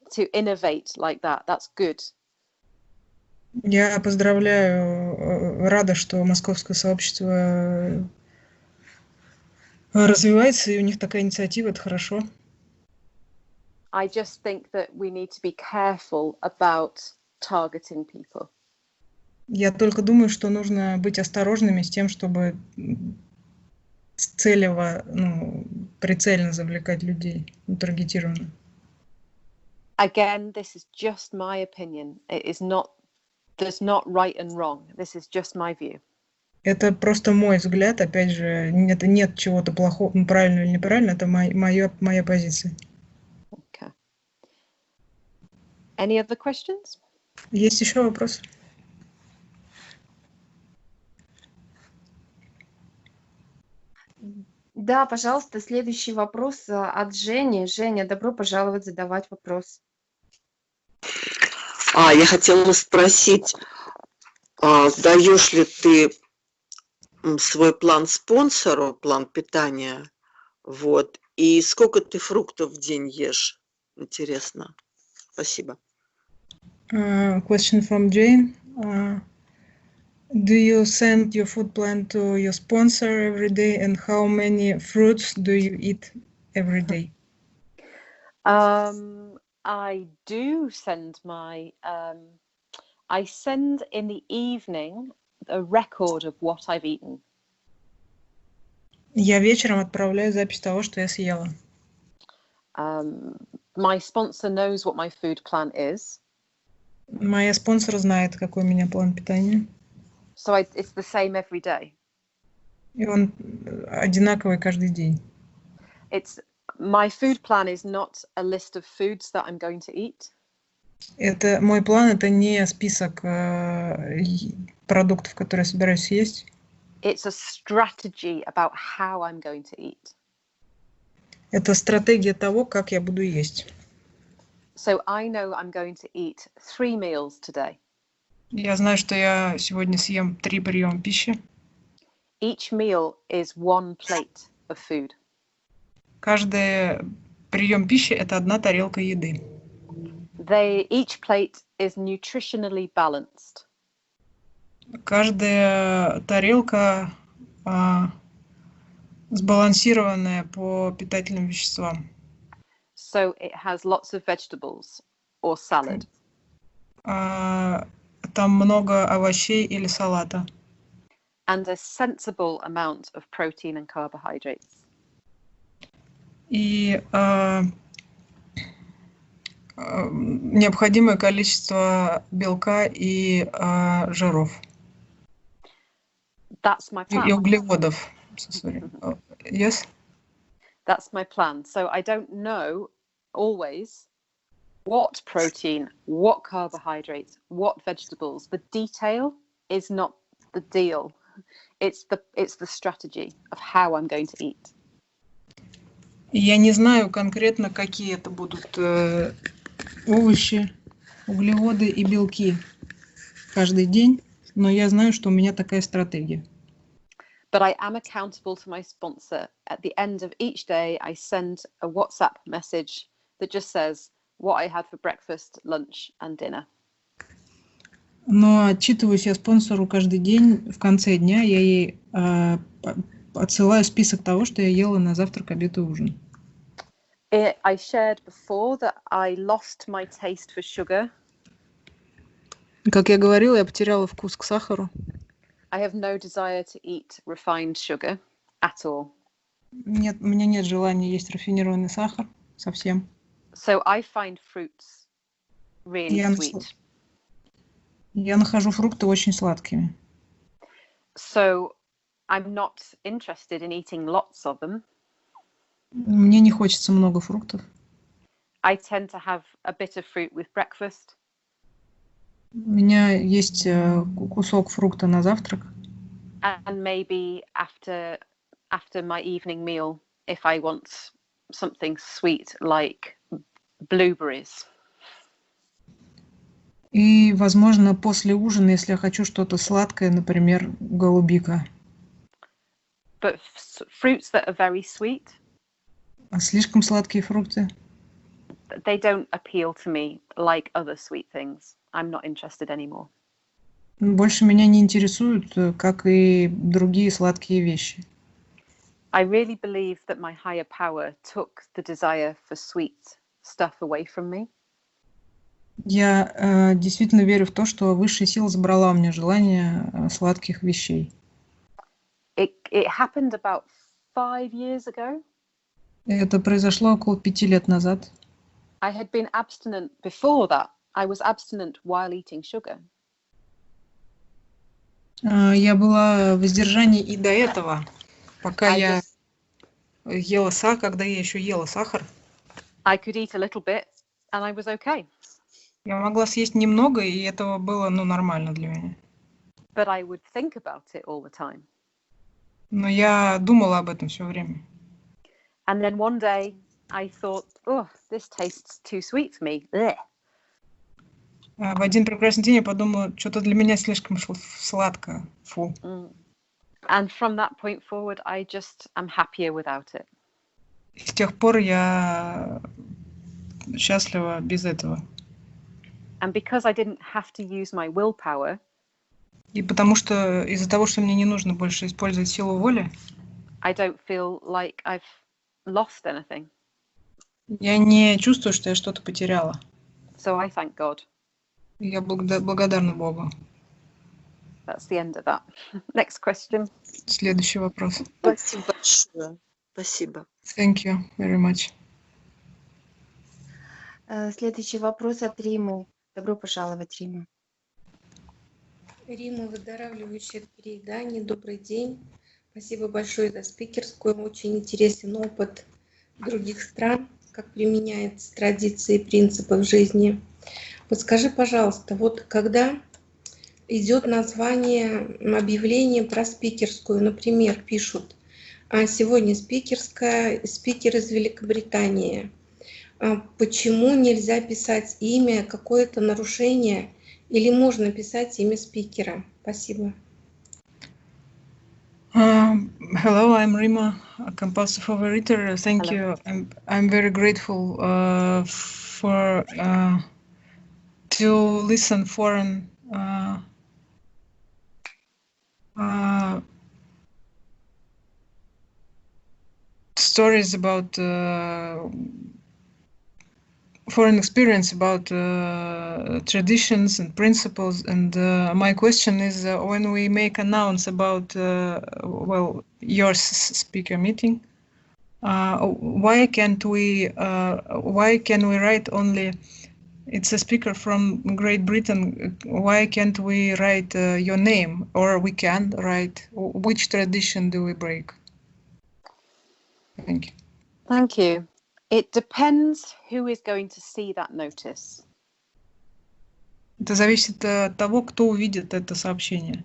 to innovate like that. That's good. Я поздравляю, рада, что московское сообщество развивается, и у них такая инициатива, это хорошо. I just think that we need to be careful about targeting people. Я только думаю, что нужно быть осторожными с тем, чтобы целево, прицельно завлекать людей, таргетированно. Again, this is just my opinion. It is not, there's not right and wrong. This is just my view. Это просто мой взгляд, опять же, это нет чего-то плохого, правильно или неправильно, это моя позиция. Okay. Any other questions? Есть еще вопросы? Да, пожалуйста, следующий вопрос от Жени. Женя, добро пожаловать задавать вопрос. Я хотела спросить, даешь ли ты свой план спонсору, план питания, и сколько ты фруктов в день ешь? Интересно. Спасибо. Question from Jane. Do you send your food plan to your sponsor every day, and how many fruits do you eat every day? I do send I send in the evening a record of what I've eaten. Я вечером отправляю запись того, что я съела. My sponsor knows what my food plan is. Моя спонсор знает, какой у меня план питания. So it's the same every day. И он одинаковый каждый день. My food plan is not a list of foods that I'm going to eat. Мой план, это не список продуктов, которые я собираюсь съесть. It's a strategy about how I'm going to eat. Это стратегия того, как я буду есть. So I know I'm going to eat 3 meals today. Я знаю, что я сегодня съем 3 приема пищи. Each meal is 1 plate of food. Каждый прием пищи – это 1 тарелка еды. Each plate is nutritionally balanced. Каждая тарелка сбалансированная по питательным веществам. So it has lots of vegetables or salad. Там много овощей или салата. And a sensible amount of protein and carbohydrates. И необходимое количество белка и жиров. That's my plan. И углеводов. Yes? That's my plan. So I don't know always what protein, what carbohydrates, what vegetables. The detail is not the deal. It's the strategy of how I'm going to eat. Я не знаю конкретно, какие это будут овощи, углеводы и белки каждый день, но я знаю, что у меня такая стратегия. But I am accountable to my sponsor. At the end of each day, I send a WhatsApp message that just says what I had for breakfast, lunch and dinner. Но отчитываюсь я спонсору каждый день. В конце дня я ей отсылаю список того, что я ела на завтрак, обед и ужин. I shared before that I lost my taste for sugar. Как я говорила, я потеряла вкус к сахару. I have no desire to eat refined sugar at all. Нет, у меня нет желания есть рафинированный сахар совсем. So I find fruits really Я sweet. Я нахожу фрукты очень сладкими. So I'm not interested in eating lots of them. Мне не хочется много фруктов. I tend to have a bit of fruit with breakfast. У меня есть кусок фрукта на завтрак. And maybe after my evening meal, if I want something sweet like blueberries. И, возможно, после ужина, если я хочу что-то сладкое, например, голубика. But fruits that are very sweet, А слишком сладкие фрукты? they don't appeal to me like other sweet things. I'm not interested anymore. Больше меня не интересуют, как и другие сладкие вещи. I really believe that my higher power took the desire for sweet stuff away from me. Я действительно верю в то, что высшая сила забрала у меня желание сладких вещей. It happened about 5 years ago. Это произошло около 5 лет назад. I had been abstinent before that. I was abstinent while eating sugar. Я была в воздержании и до этого, пока я ела сахар, когда я еще ела сахар. I could eat a little bit and I was okay. Я могла съесть немного, и этого было, нормально для меня. But I would think about it all the time. Но я думала об этом все время. And then one day I thought, oh, this tastes too sweet for me. Blech. В один прекрасный день я подумала, что-то для меня слишком сладко. Фу. And from that point forward, I just am happier without it. И с тех пор я счастлива без этого. And because I didn't have to use my willpower, И потому что из-за того, что мне не нужно больше использовать силу воли, I don't feel like I've lost anything. я не чувствую, что я что-то потеряла. So I thank God. Я благодарна Богу. That's the end of that. Next question. Следующий вопрос. Спасибо большое. Спасибо. Thank you very much. Следующий вопрос от Римы. Добро пожаловать, Рима. Рима, выздоравливающая от переедания. Добрый день. Спасибо большое за спикерскую. Очень интересен опыт других стран, как применяются традиции и принципы в жизни. Подскажи, пожалуйста, вот когда идет название объявления про спикерскую, например, пишут «Сегодня спикерская, спикер из Великобритании». Почему нельзя писать имя, какое-то нарушение, или можно писать имя спикера? Спасибо. Hello, I'm Rima, a compulsive overeater. Thank Hello. you. I'm very grateful for to listen foreign stories about foreign experience about traditions and principles. And my question is, when we make announce about your speaker meeting, why can we write only it's a speaker from Great Britain? Why can't we write your name, or we can write? Which tradition do we break? Thank you. Thank you. It depends who is going to see that notice. Это зависит от того, кто увидит это сообщение.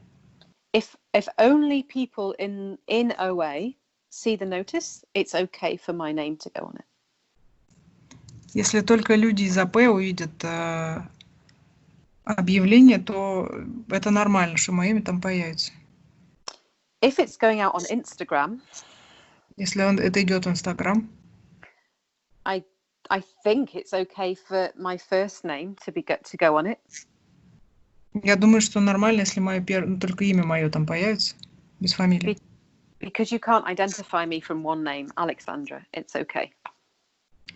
if only people in OA see the notice, it's okay for my name to go on it. Если только люди из АП увидят объявление, то это нормально, что мое имя там появится. If it's going out on Instagram, Если это идет в Инстаграм, I think it's okay for my first name to go on it. я думаю, что нормально, если только имя мое там появится, без фамилии. Because you can't identify me from one name, Alexandra, it's okay.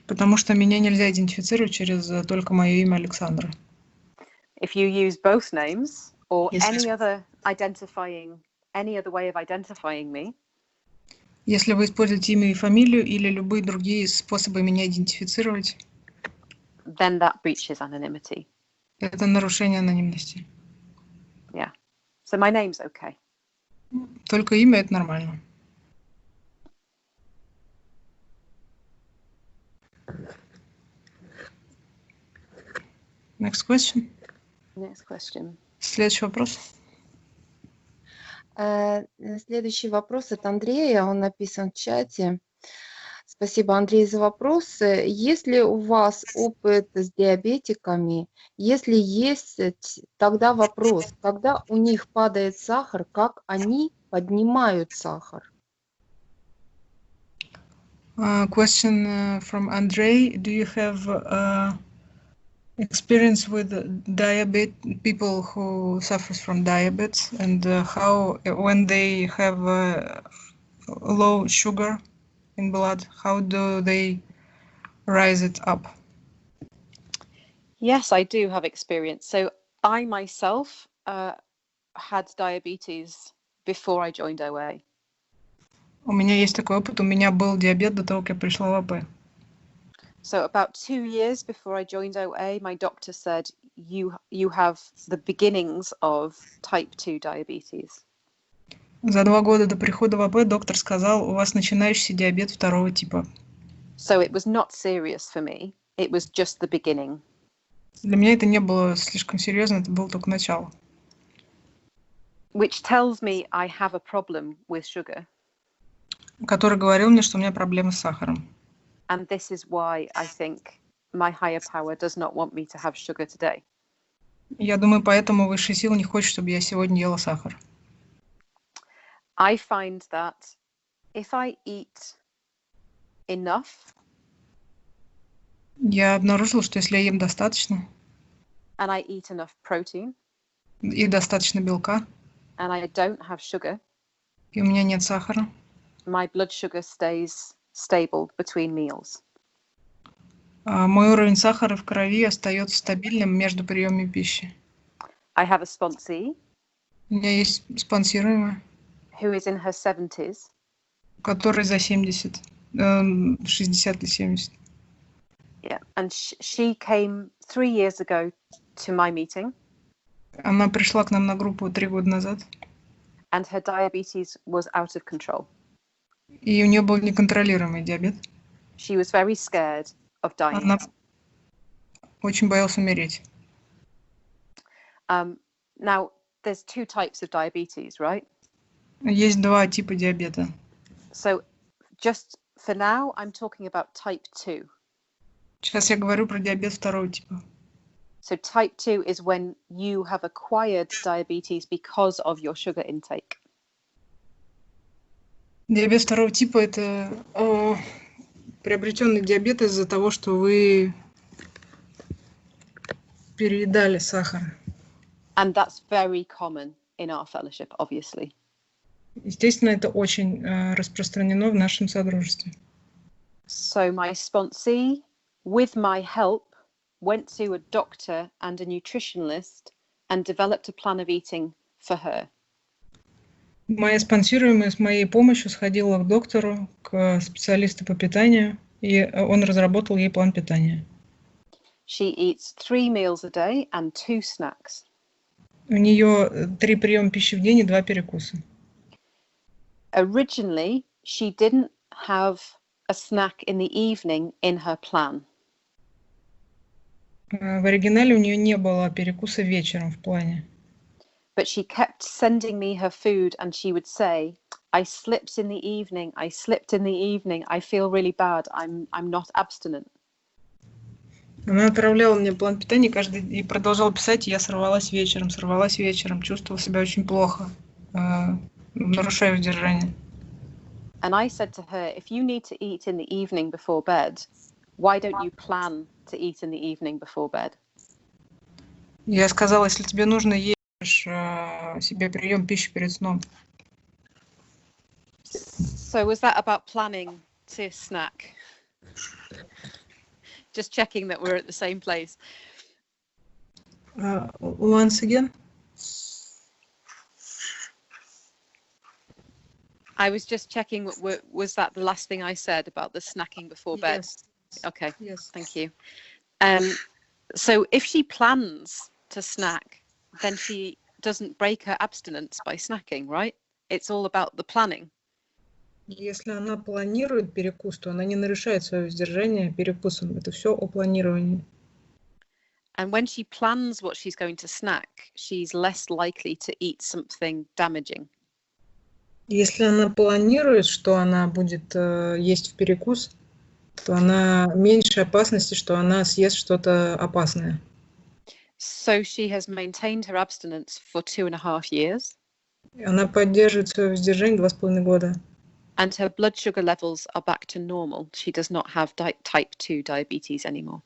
Потому что меня нельзя идентифицировать через только мое имя Александра. If you use both names or Если any other way of identifying me, Если вы используете имя и фамилию или любые другие способы меня идентифицировать, then that breaches anonymity. это нарушение анонимности. Yeah. So my name's okay. Только имя — это нормально. Next question. Next question. Следующий вопрос. Следующий вопрос от Андрея, он написан в чате. Спасибо, Андрей, за вопрос. Есть ли у вас опыт с диабетиками? Если есть, тогда вопрос, когда у них падает сахар, как они поднимают сахар? Question from Andrei. Do you have experience with people who suffers from diabetes, and how when they have low sugar in blood, how do they rise it up? Yes, I do have experience. So I myself had diabetes before I joined OA. У меня есть такой опыт. У меня был диабет до того, как я пришла в АП. So about 2 years before I joined OA, my doctor said, you have the beginnings of type 2 diabetes. За 2 года до прихода в АП доктор сказал, у вас начинающийся диабет 2 типа. So it was not serious for me. It was just the beginning. Для меня это не было слишком серьезно, это было только начало. Which tells me I have a problem with sugar. Который говорил мне, что у меня проблемы с сахаром. And this is why I think my higher power does not want me to have sugar today. Я думаю, поэтому высшая сила не хочет, чтобы я сегодня ела сахар. I find that if I eat enough, Я обнаружила, что если я ем достаточно and I eat enough protein, и достаточно белка, and I don't have sugar, и у меня нет сахара, my blood sugar stays stable between meals. мой уровень сахара в крови остается стабильным между приемами пищи. I have a sponsee У меня есть спонсируемая, who is in her 70s, который за 70, 60 или 70. yeah, and she came 3 years ago to my meeting, Она пришла к нам на группу 3 года назад, and her diabetes was out of control. и у нее был неконтролируемый диабет. She was very scared of dying. Она очень боялась умереть. Now, there's 2 types of diabetes, right? Есть 2 типа диабета. So just for now, I'm talking about type 2. Сейчас я говорю про диабет 2 типа. So type 2 is when you have acquired diabetes because of your sugar intake. Диабет 2 типа – это приобретенный диабет из-за того, что вы переедали сахар. And that's very common in our fellowship, obviously. Естественно, это очень распространено в нашем содружестве. So my sponsee, with my help, went to a doctor and a nutritionist and developed a plan of eating for her. Моя спонсируемая с моей помощью сходила к доктору, к специалисту по питанию, и он разработал ей план питания. She eats 3 meals a day and 2 snacks. У нее 3 приема пищи в день и 2 перекуса. Originally, she didn't have a snack in the evening in her plan. В оригинале у нее не было перекуса вечером в плане. But she kept sending me her food and she would say, I slipped in the evening, I slipped in the evening, I feel really bad, I'm not abstinent. Она отправляла мне план питания каждый и продолжала писать, и я сорвалась вечером, чувствовала себя очень плохо, нарушая воздержание. And I said to her, if you need to eat in the evening before bed, why don't you plan to eat in the evening before bed? Я сказала, если тебе нужно есть, себе прием пищи перед сном. So was that about planning to snack? Just checking that we're at the same place. Once again? I was just checking, was that the last thing I said about the snacking before bed? Yes. Okay, Yes. thank you. So if she plans to snack, then she doesn't break her abstinence by snacking, right? It's all about the planning. Если она планирует перекус, то она не нарушает свое воздержание перекусом. Это все о планировании. And when she plans what she's going to snack, she's less likely to eat something damaging. Если она планирует, что она будет есть в перекус, то она меньше опасности, что она съест что-то опасное. So she has maintained her abstinence for 2.5 years. Она поддерживает свое воздержание 2,5 года. And her blood sugar levels are back to normal. She does not have type 2 diabetes anymore.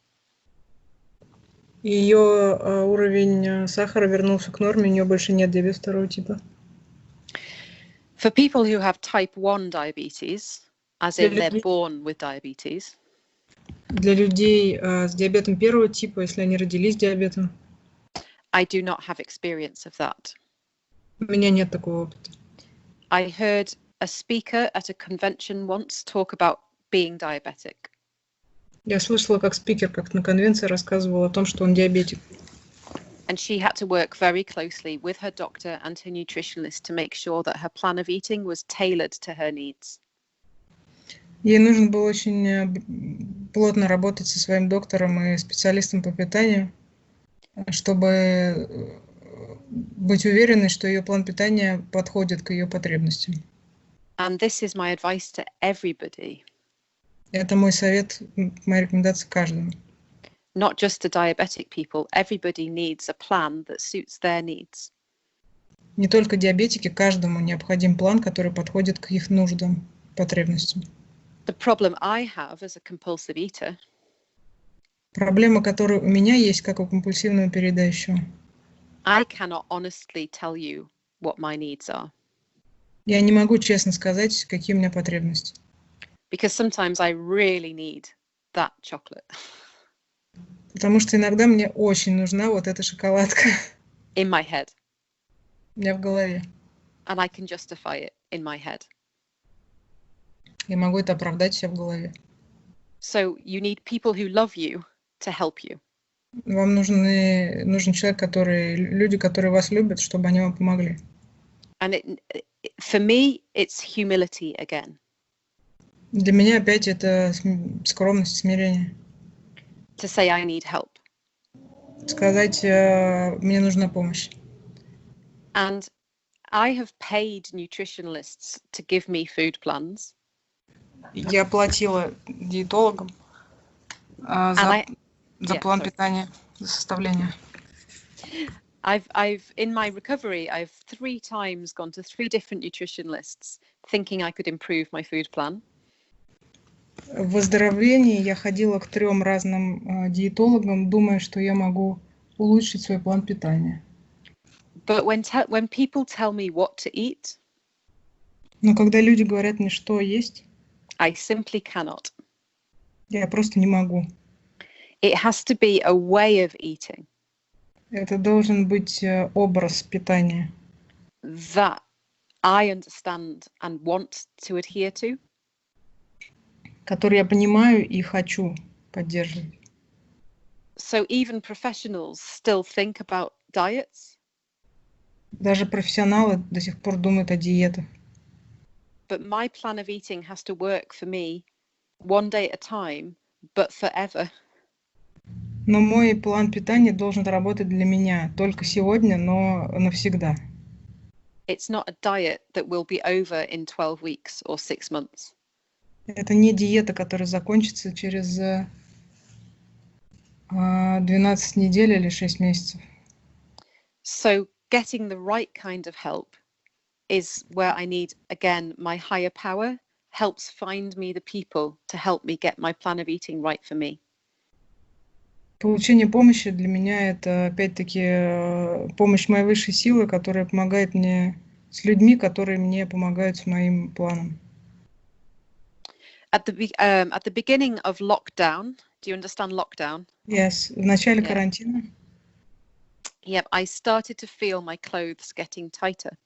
Ее уровень сахара вернулся к норме, у нее больше нет диабета второго типа. For people who have type 1 diabetes, as in they're born with diabetes. Для людей с диабетом первого типа, если они родились с диабетом. I do not have experience of that. У меня нет такого опыта. I heard a speaker at a convention once talk about being diabetic. Я слышала, как спикер, как на конвенции, рассказывал о том, что он диабетик. And she had to work very closely with her doctor and her nutritionist to make sure that her plan of eating was tailored to her needs. Ей нужно было очень плотно работать со своим доктором и специалистом по питанию, чтобы быть уверенной, что ее план питания подходит к ее потребностям. And this is my advice to everybody. Это мой совет, моя рекомендация каждому. Not just to diabetic people, everybody needs a plan that suits their needs. Не только диабетики, каждому необходим план, который подходит к их нуждам, потребностям. The problem I have as a compulsive eater. Проблема, которая у меня есть, как у компульсивного переедающего. I cannot honestly tell you what my needs are. Я не могу честно сказать, какие у меня потребности. Because sometimes I really need that chocolate. Потому что иногда мне очень нужна вот эта шоколадка. In my head. У меня в голове. And I can justify it in my head. Я могу это оправдать себе в голове. So you need people who love you to help you. Вам нужен человек, люди, которые вас любят, чтобы они вам помогли. And for me, it's humility again. Для меня опять это скромность, смирение. To say I need help. Сказать, мне нужна помощь. And I have paid nutritionalists to give me food plans. Я платила диетологам за план питания, за составление. In my recovery, I've 3 times gone to 3 different nutritionalists thinking I could improve my food plan. В выздоровлении я ходила к 3 разным диетологам, думая, что я могу улучшить свой план питания. But when people tell me what to eat, но когда люди говорят мне, что есть, I simply cannot. Я просто не могу. It has to be a way of eating. Это должен быть образ питания. That I understand and want to adhere to. Который я понимаю и хочу поддерживать. So even professionals still think about diets. Даже профессионалы до сих пор думают о диетах. But my plan of eating has to work for me one day at a time, but forever. Но мой план питания должен работать для меня только сегодня, но навсегда. It's not a diet that will be over in 12 weeks or 6 months. Это не диета, которая закончится через 12 недель или 6 месяцев. So getting the right kind of help is where I need, again, my higher power helps find me the people to help me get my plan of eating right for me. Получение помощи для меня это, опять-таки, помощь моей высшей силы, которая помогает мне с людьми, которые мне помогают с моим планом. At the beginning of lockdown, do you understand lockdown? Yes. В начале Yeah. карантина Yep, I started to feel my clothes getting tighter.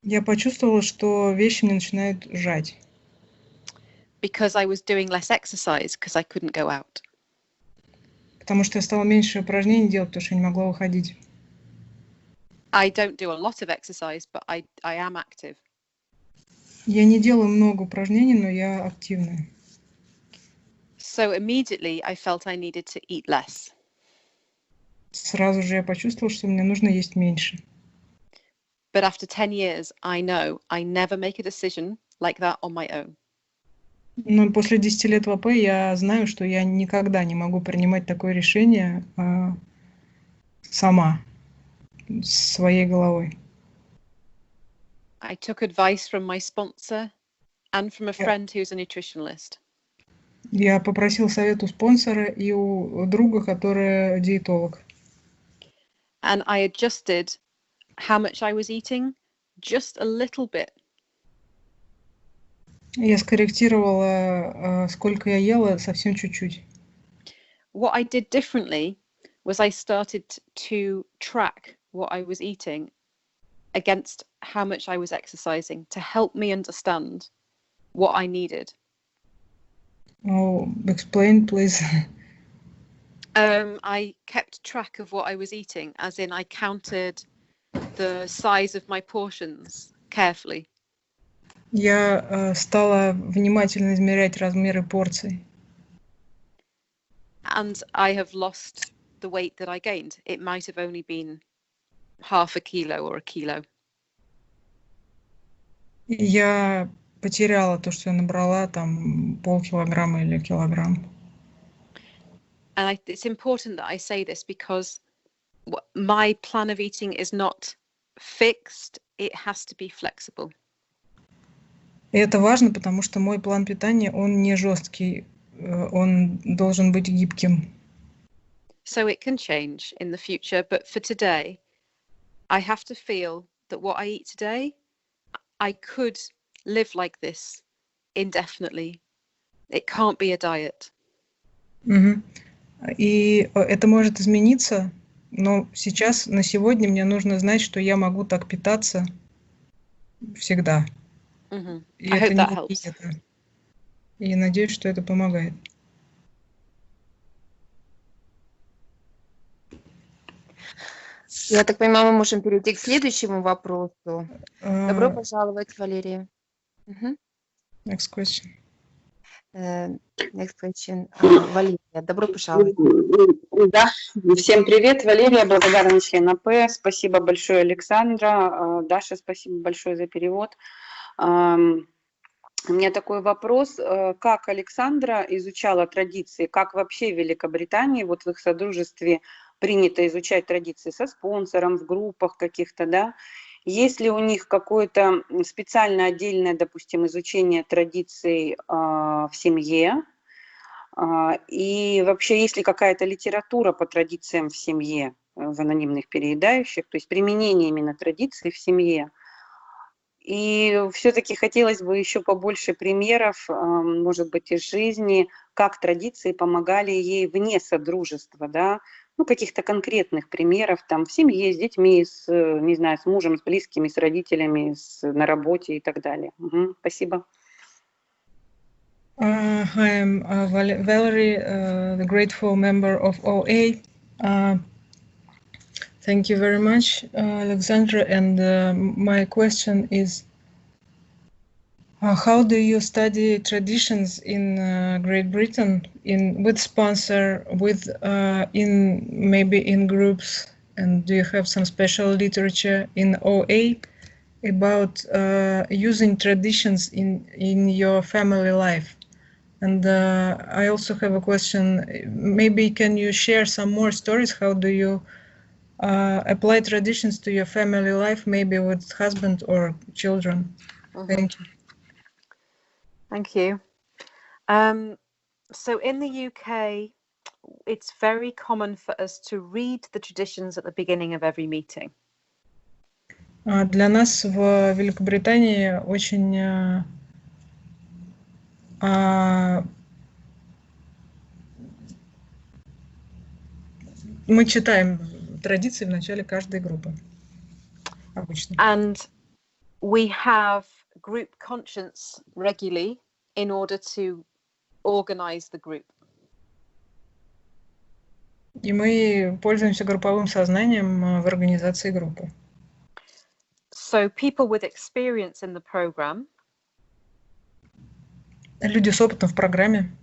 я почувствовала, что вещи мне начинают жать. Because I was doing less exercise because I couldn't go out. Потому что я стала меньше упражнений делать, потому что я не могла выходить. I don't do a lot of exercise, but I am active. Я не делаю много упражнений, но я активная. So immediately I felt I needed to eat less. Сразу же я почувствовала, что мне нужно есть меньше. But after 10 years, I know I never make a decision like that on my own. Но после 10 лет в АП я знаю, что я никогда не могу принимать такое решение сама, своей головой. I took advice from my sponsor and from a friend who's a nutritionalist. Я попросил совет у спонсора и у друга, который диетолог. And I adjusted how much I was eating just a little bit. Я скорректировала, сколько я ела, совсем чуть-чуть. What I did differently was I started to track what I was eating against how much I was exercising to help me understand what I needed. Oh, explain, please. I kept track of what I was eating, as in I counted the size of my portions carefully. Я стала внимательно измерять размеры порций. And I have lost the weight that I gained. It might have only been half a kilo or a kilo. Я потеряла то, что я набрала, там полкилограмма или килограмм. And it's important that I say this because my plan of eating is not fixed. It has to be flexible. И это важно, потому что мой план питания, он не жесткий, он должен быть гибким. So it can change in the future, but for today, I have to feel that what I eat today, I could live like this indefinitely. It can't be a diet. Угу. И это может измениться, но сейчас, на сегодня, мне нужно знать, что я могу так питаться всегда. Mm-hmm. И I это hope не that helps. диета. И надеюсь, что это помогает. Я так понимаю, мы можем перейти к следующему вопросу. Добро пожаловать, Валерия. Next question. Next question. Валерия, добро пожаловать. Да, всем привет. Валерия, благодарный член АП. Спасибо большое, Александра. Даша, спасибо большое за перевод. У меня такой вопрос. Как Александра изучала традиции, как вообще в Великобритании, вот в их содружестве принято изучать традиции со спонсором, в группах каких-то, да? Есть ли у них какое-то специально отдельное, допустим, изучение традиций в семье? И вообще, есть ли какая-то литература по традициям в семье, в анонимных переедающих, то есть применение именно традиций в семье? И все-таки хотелось бы еще побольше примеров, может быть, из жизни, как традиции помогали ей вне содружества, да, ну, каких-то конкретных примеров там в семье, с детьми, с, не знаю, с мужем, с близкими, с родителями, на работе и так далее. Спасибо. Hi, I'm Valerie, the grateful member of OA. Thank you very much, Alexandra. And my question is, How do you study traditions in Great Britain? With sponsor, maybe in groups, and do you have some special literature in OA about using traditions in your family life? And I also have a question. Maybe can you share some more stories? How do you apply traditions to your family life, maybe with husband or children? Thank you. Thank you. So in the UK, it's very common for us to read the traditions at the beginning of every meeting. Для нас в Великобритании очень мы читаем традиции в начале каждой группы. Обычно. And we have group conscience regularly in order to organize the group. И мы пользуемся групповым сознанием в организации группы. So people with experience in the program, люди с опытом в программе,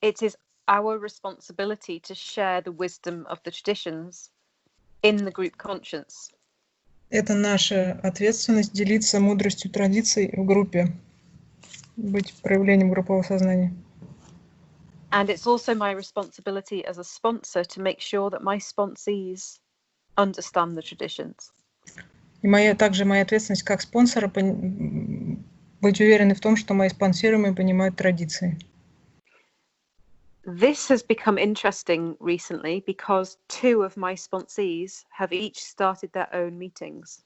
it is our responsibility to share the wisdom of the traditions in the group conscience. Это наша ответственность делиться мудростью традиций в группе, быть проявлением группового сознания. And it's also my responsibility as a sponsor to make sure that my sponsees understand the traditions. И также моя ответственность как спонсора быть уверенной в том, что мои спонсируемые понимают традиции. This has become interesting recently because 2 of my sponsees have each started their own meetings.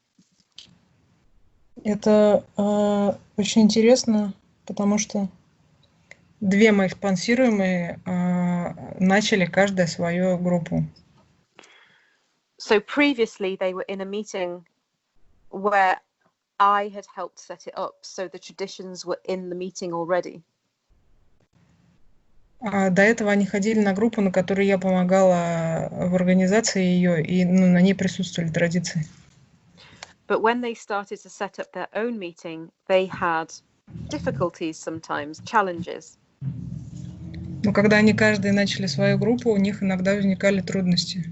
Это очень интересно, потому что 2 моих спонсируемые начали каждая свою группу. So previously they were in a meeting where I had helped set it up, so the traditions were in the meeting already. До этого они ходили на группу, на которой я помогала в организации ее, и на ней присутствовали традиции. But when they started to set up their own meeting, they had difficulties sometimes, challenges. Но когда они каждый начали свою группу, у них иногда возникали трудности.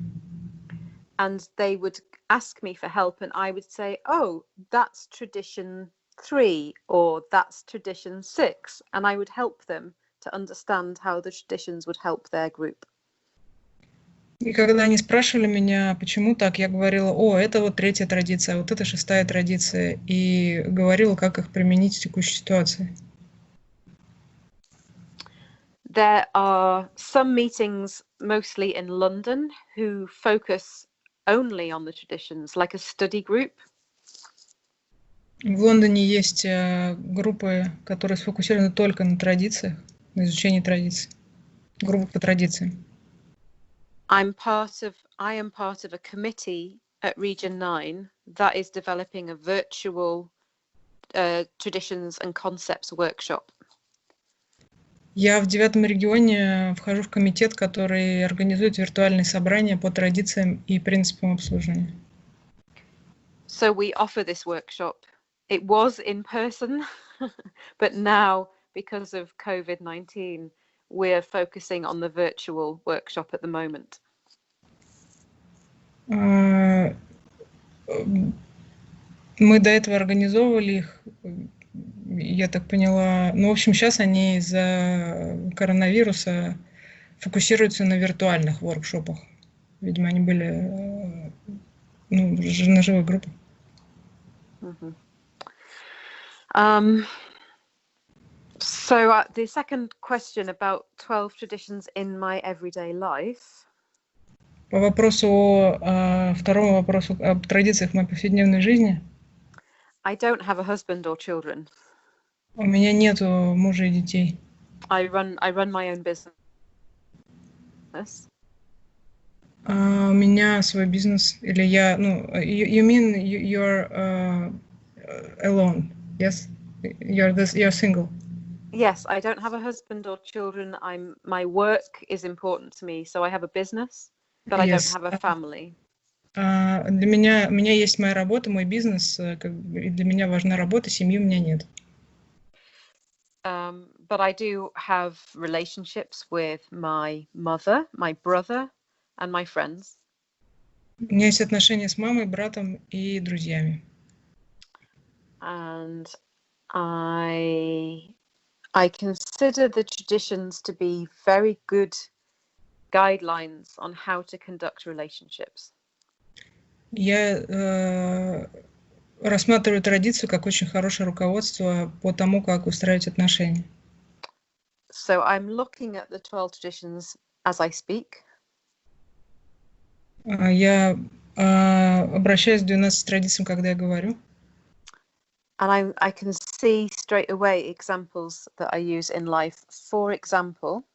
And they would ask me for help, and I would say, oh, that's tradition 3, or that's tradition 6, and I would help them to understand how the traditions would help their group. И когда они спрашивали меня, почему так, я говорила, это вот 3-я традиция, а вот это 6-я традиция, и говорила, как их применить в текущей ситуации. There are some meetings, mostly in London, who focus only on the traditions, like a study group. В Лондоне есть группы, которые сфокусированы только на традициях, на изучении традиций. Группа по традициям. I am part of a committee at Region 9 that is developing a virtual traditions and concepts workshop. Я в 9-м регионе вхожу в комитет, который организует виртуальные собрания по традициям и принципам обслуживания. So we offer this workshop. It was in person, but now, because of COVID-19, we're focusing on the virtual workshop at the moment. Мы до этого организовывали их, я так поняла. В общем, сейчас они из-за коронавируса фокусируются на виртуальных воркшопах. Видимо, они были на живой группе. So the second question about 12 traditions in my everyday life. По второму вопросу об традициях в моей повседневной жизни. I don't have a husband or children. У меня нету мужа и детей. I run my own business. У меня свой бизнес, или я, you mean you're alone, yes? You're single. Yes, I don't have a husband or children. My work is important to me, so I have a business, but I don't have a family. Для меня есть моя работа, мой бизнес, и для меня важна работа, семьи у меня нет. But I do have relationships with my mother, my brother, and my friends. У меня есть отношения с мамой, братом и друзьями. And I consider the traditions to be very good guidelines on how to conduct relationships. Я рассматриваю традицию как очень хорошее руководство по тому, как устраивать отношения. So I'm looking at the 12 traditions as I speak. Я обращаюсь к 12 традициям, когда я говорю. And I can see straight away examples that I use in life. For example,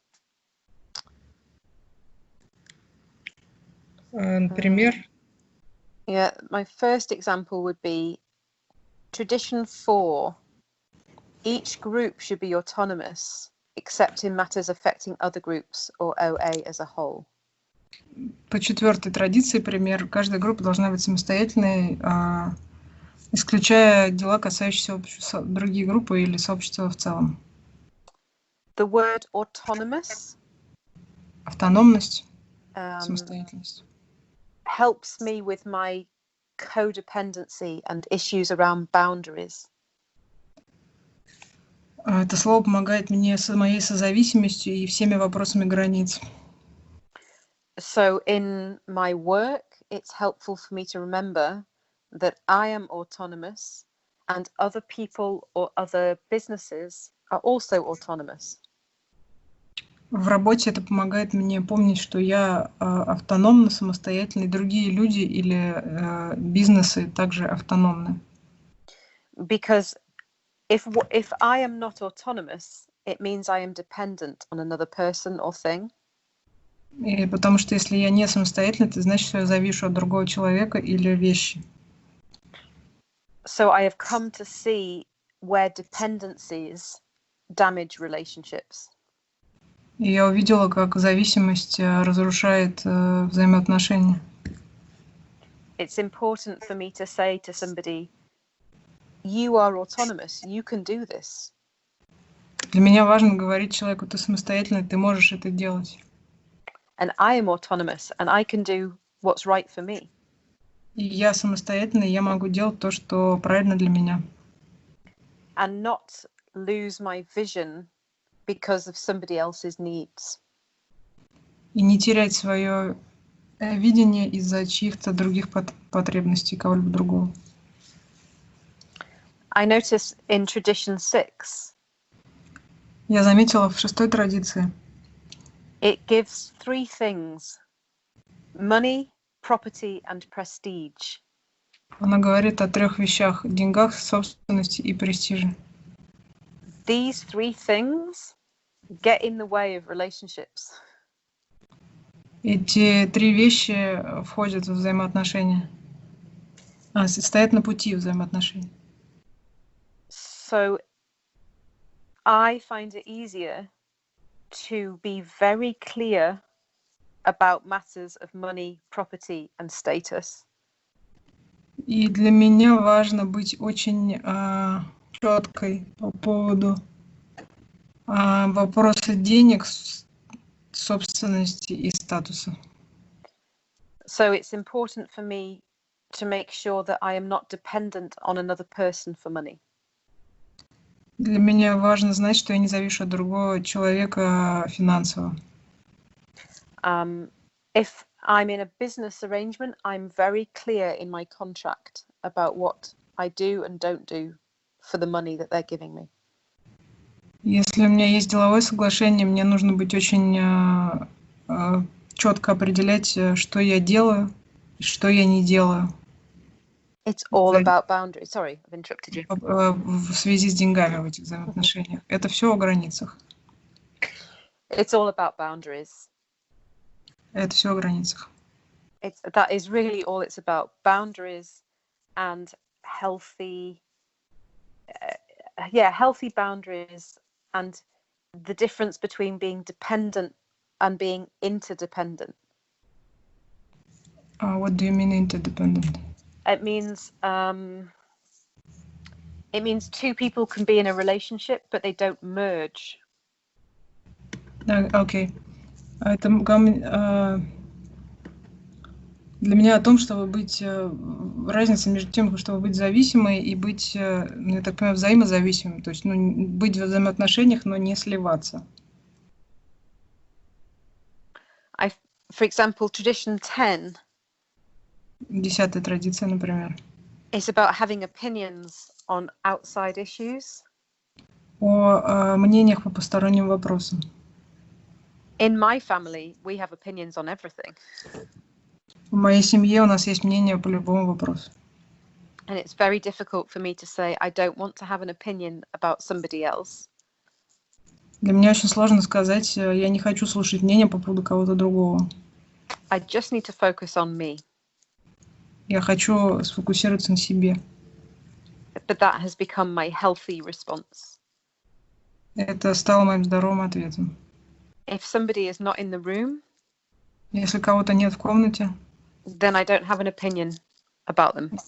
Например, yeah, my first example would be tradition 4. Each group should be autonomous, except in matters affecting other groups or OA as a whole. по 4-й традиции, пример, каждая группа должна быть самостоятельной, исключая дела, касающиеся других групп или сообщества в целом. The word autonomous Автономность, самостоятельность. helps me with my codependency and issues around boundaries. Это слово помогает мне с моей созависимостью и всеми вопросами границ. So in my work, it's helpful for me to remember that I am autonomous and other people or other businesses are also autonomous. В работе это помогает мне помнить, что я автономна, самостоятельна, и другие люди или бизнесы также автономны. Because if I am not autonomous, it means I am dependent on another person or thing. И потому что если я не самостоятельна, это значит, что я завишу от другого человека или вещи. So I have come to see where dependencies damage relationships. И я увидела, как зависимость разрушает взаимоотношения. It's important for me to say to somebody, you are autonomous, you can do this. Для меня важно говорить человеку, ты самостоятельный, ты можешь это делать. And I am autonomous and I can do what's right for me. И я самостоятельный, я могу делать то, что правильно для меня. And not lose my vision because of somebody else's needs. И не терять свое видение из-за чьих-то других потребностей, кого-либо другого. I notice in tradition 6, Я заметила в 6-й традиции. it gives 3 things: money, property, and prestige. Она говорит о 3 вещах: деньгах, собственности и престиже. These 3 things get in the way of relationships. Эти 3 вещи входят в взаимоотношения. Стоят на пути взаимоотношений. So I find it easier to be very clear about matters of money, property, and status. И для меня важно быть очень четкой по поводу вопроса денег, собственности и статуса. So it's important for me to make sure that I am not dependent on another person for money. Для меня важно знать, что я не завишу от другого человека финансово. If I'm in a business arrangement, I'm very clear in my contract about what I do and don't do for the money that they're giving me. Если у меня есть деловое соглашение, мне нужно быть очень четко определять, что я делаю и что я не делаю. It's all about boundaries. Sorry, I've interrupted you. В связи с деньгами в этих взаимоотношениях. Это все о границах. It's all about boundaries. Это все о границах. That is really all it's about. Boundaries and healthy boundaries and the difference between being dependent and being interdependent. What do you mean interdependent? It means It means two people can be in a relationship, but they don't merge. Окей. Это для меня о том, чтобы быть разница между тем, чтобы быть зависимой и быть, я так понимаю, взаимозависимым. То есть, быть в взаимоотношениях, но не сливаться. For example, tradition 10. 10-я традиция, например. It's about having opinions on outside issues. О мнениях по посторонним вопросам. In my family, we have opinions on everything. В моей семье у нас есть мнение по любому вопросу. And it's very difficult for me to say, I don't want to have an opinion about somebody else. Для меня очень сложно сказать, я не хочу слушать мнение по поводу кого-то другого. I just need to focus on me. Я хочу сфокусироваться на себе. But that has become my healthy response. Это стало моим здоровым ответом. If somebody is not in the room, если кого-то нет в комнате, then I don't have an opinion about them.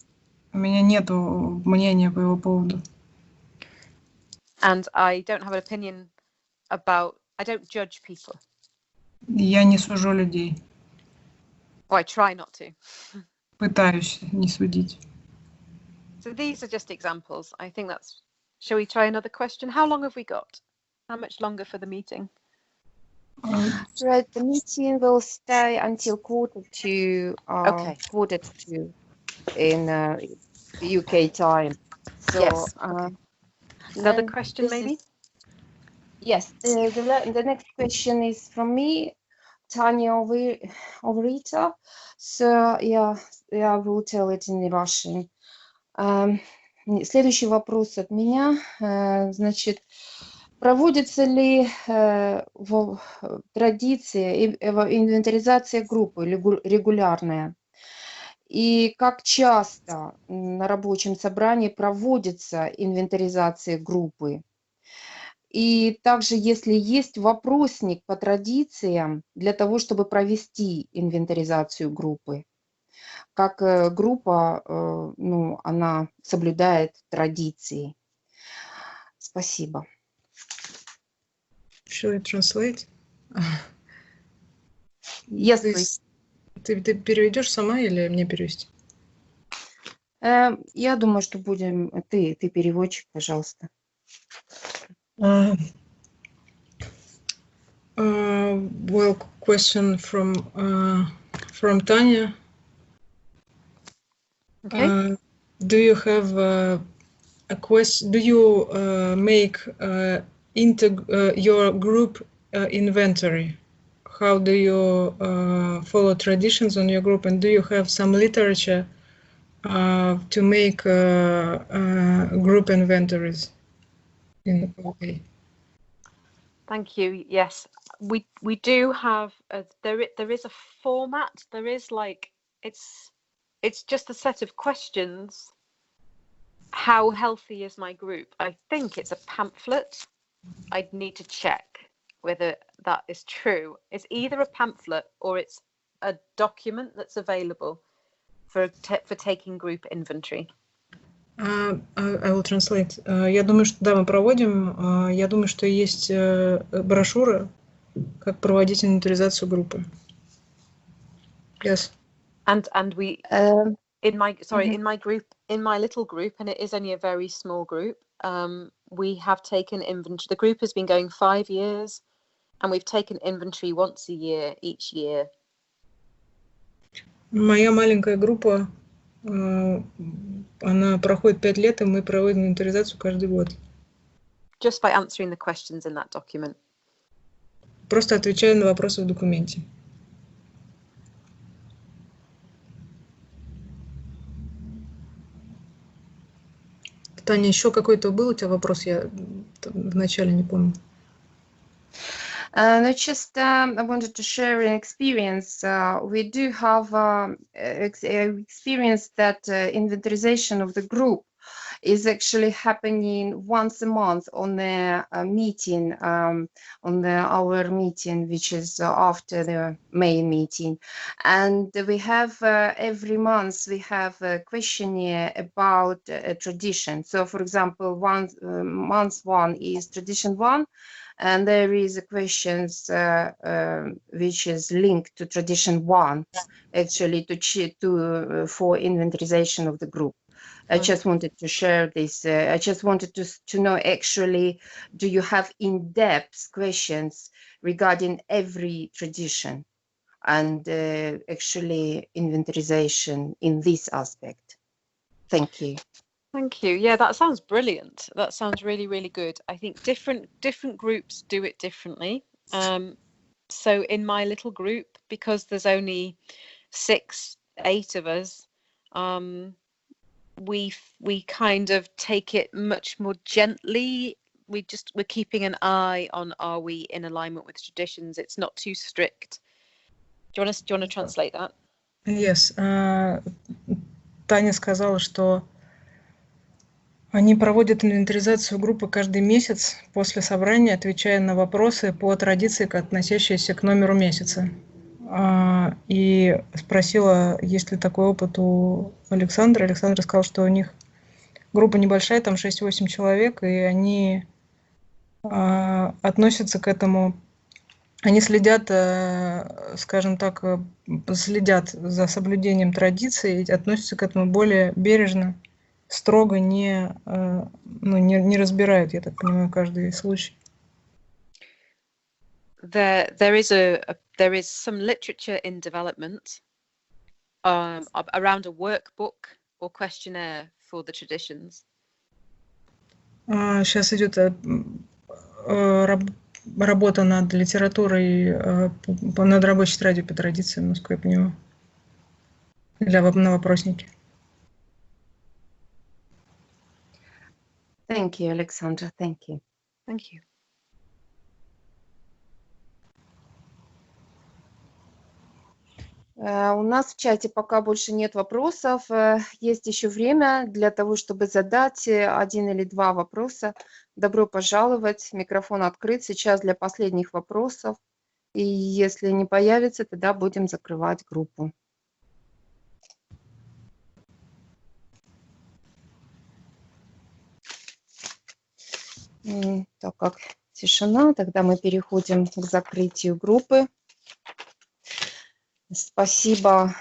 У меня нету мнения по его поводу. And I don't have an opinion about, I don't judge people. Я не сужу людей. Or I try not to. Пытаюсь не судить. So these are just examples. I think that's, shall we try another question? How long have we got? How much longer for the meeting? Right, the meeting will stay until 1:45 Okay. 1:45 in UK time. So, Yes. Okay. Another question, maybe? Yes. The next question is from me, Tanya Overita. So, yeah, I will tell it in Russian. Следующий вопрос от меня. Значит, проводится ли в традиции инвентаризация группы регулярная? И как часто на рабочем собрании проводится инвентаризация группы? И также, если есть вопросник по традициям для того, чтобы провести инвентаризацию группы, как группа, она соблюдает традиции. Спасибо. Shall I translate? Yes, please. Ты переведешь сама или мне перевести? Я думаю, что будем... Ты переводчик, пожалуйста. Well, question from Tanya. Okay. Do you have a question? Do you make your group inventory? How do you follow traditions on your group, and do you have some literature to make group inventories? Okay. Thank you. Yes, we do have there is a format. There is like it's just a set of questions. How healthy is my group? I think it's a pamphlet. I'd need to check whether that is true. It's either a pamphlet or it's a document that's available for taking group inventory. I will translate. Я думаю, что да, мы проводим. Я думаю, что есть брошюра, как проводить инвентаризацию группы. Yes. And we in my group, in my little group, and it is only a very small group, we have taken inventory. The group has been going 5 years, and we've taken inventory once a year, each year. Моя маленькая группа, она проходит 5 лет, и мы проводим инвентаризацию каждый год. Just by answering the questions in that document. Просто отвечаю на вопросы в документе. Таня, еще какой-то был у тебя вопрос? Я вначале не помню. I wanted to share an experience. We do have experience that inventorization of the group is actually happening once a month on the meeting, our meeting, which is after the main meeting. And we have every month we have a questionnaire about a tradition. So, for example, month one is tradition one, and there is a questions which is linked to tradition one, actually for inventarization of the group. I just wanted to share this. I just wanted to know, actually, do you have in-depth questions regarding every tradition and actually inventarization in this aspect? Thank you. Thank you. Yeah, that sounds brilliant. That sounds really, really good. I think different groups do it differently. So in my little group, because there's only 6, 8 of us, we kind of take it much more gently. We're keeping an eye on, are we in alignment with traditions? It's not too strict. Do you want to translate that? Yes. Таня сказала, что они проводят инвентаризацию группы каждый месяц после собрания, отвечая на вопросы по традиции, относящиеся к номеру месяца. И спросила, есть ли такой опыт у Александры. Александра сказала, что у них группа небольшая, там 6-8 человек, и они относятся к этому, они следят, скажем так, следят за соблюдением традиций и относятся к этому более бережно, строго, не разбирают, я так понимаю, каждый случай. There is some literature in development around a workbook or questionnaire for the traditions. Сейчас идет работа над литературой, над рабочей тетрадью по традициям, насколько я понимаю, на вопросники. Thank you, Alexandra. Thank you. Thank you. У нас в чате пока больше нет вопросов. Есть еще время для того, чтобы задать 1 или 2 вопроса. Добро пожаловать. Микрофон открыт сейчас для последних вопросов. И если не появится, тогда будем закрывать группу. Так как тишина, тогда мы переходим к закрытию группы. Спасибо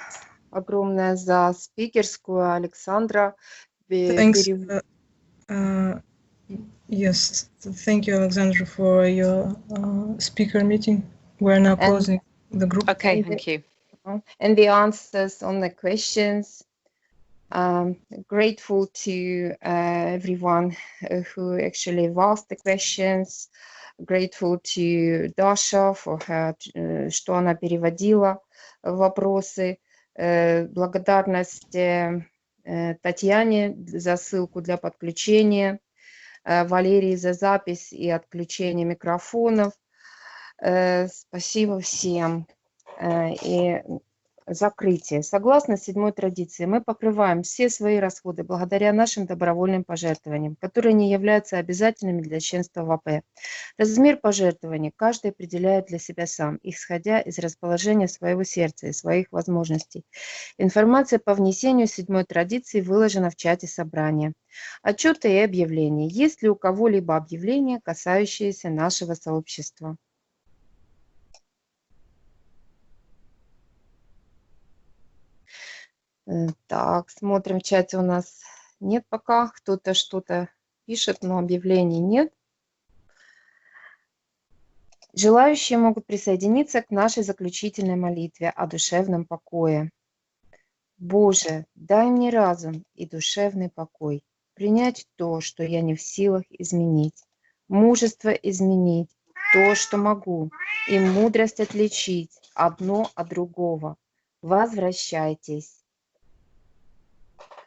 огромное за спикерскую, Александра. Thanks. Yes, thank you, Alexandra, for your speaker meeting. We're now closing the group. Okay, thank you. And the answers on the questions. Grateful to everyone who actually asked the questions. Grateful to Dasha for her, что она переводила вопросы. Благодарность Татьяне за ссылку для подключения. Валерии за запись и отключение микрофонов. Спасибо всем. И закрытие. Согласно 7-й традиции, мы покрываем все свои расходы благодаря нашим добровольным пожертвованиям, которые не являются обязательными для членства в АП. Размер пожертвований каждый определяет для себя сам, исходя из расположения своего сердца и своих возможностей. Информация по внесению 7-й традиции выложена в чате собрания. Отчеты и объявления. Есть ли у кого-либо объявления, касающиеся нашего сообщества? Так, смотрим в чате, у нас нет пока. Кто-то что-то пишет, но объявлений нет. Желающие могут присоединиться к нашей заключительной молитве о душевном покое. Боже, дай мне разум и душевный покой, принять то, что я не в силах изменить, мужество изменить то, что могу, и мудрость отличить одно от другого. Возвращайтесь.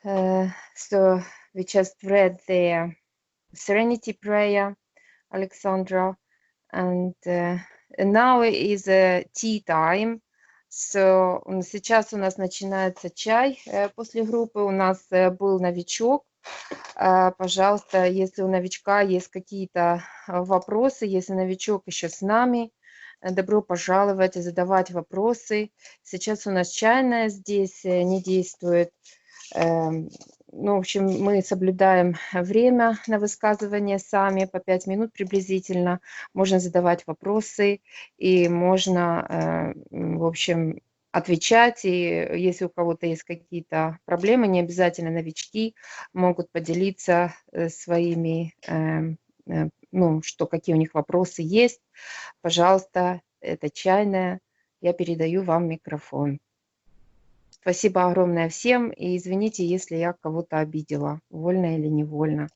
So we just read the Serenity Prayer, Alexandra, and now is tea time. So сейчас у нас начинается чай после группы. У нас был новичок, Пожалуйста, если у новичка есть какие-то вопросы, если новичок еще с нами, добро пожаловать и задавать вопросы. Сейчас у нас чайная здесь не действует. Ну, в общем, мы соблюдаем время на высказывание сами, по 5 минут приблизительно. Можно задавать вопросы и можно, в общем, отвечать. И если у кого-то есть какие-то проблемы, не обязательно новички могут поделиться своими, ну, что какие у них вопросы есть. Пожалуйста, это чайная. Я передаю вам микрофон. Спасибо огромное всем, и извините, если я кого-то обидела, вольно или невольно.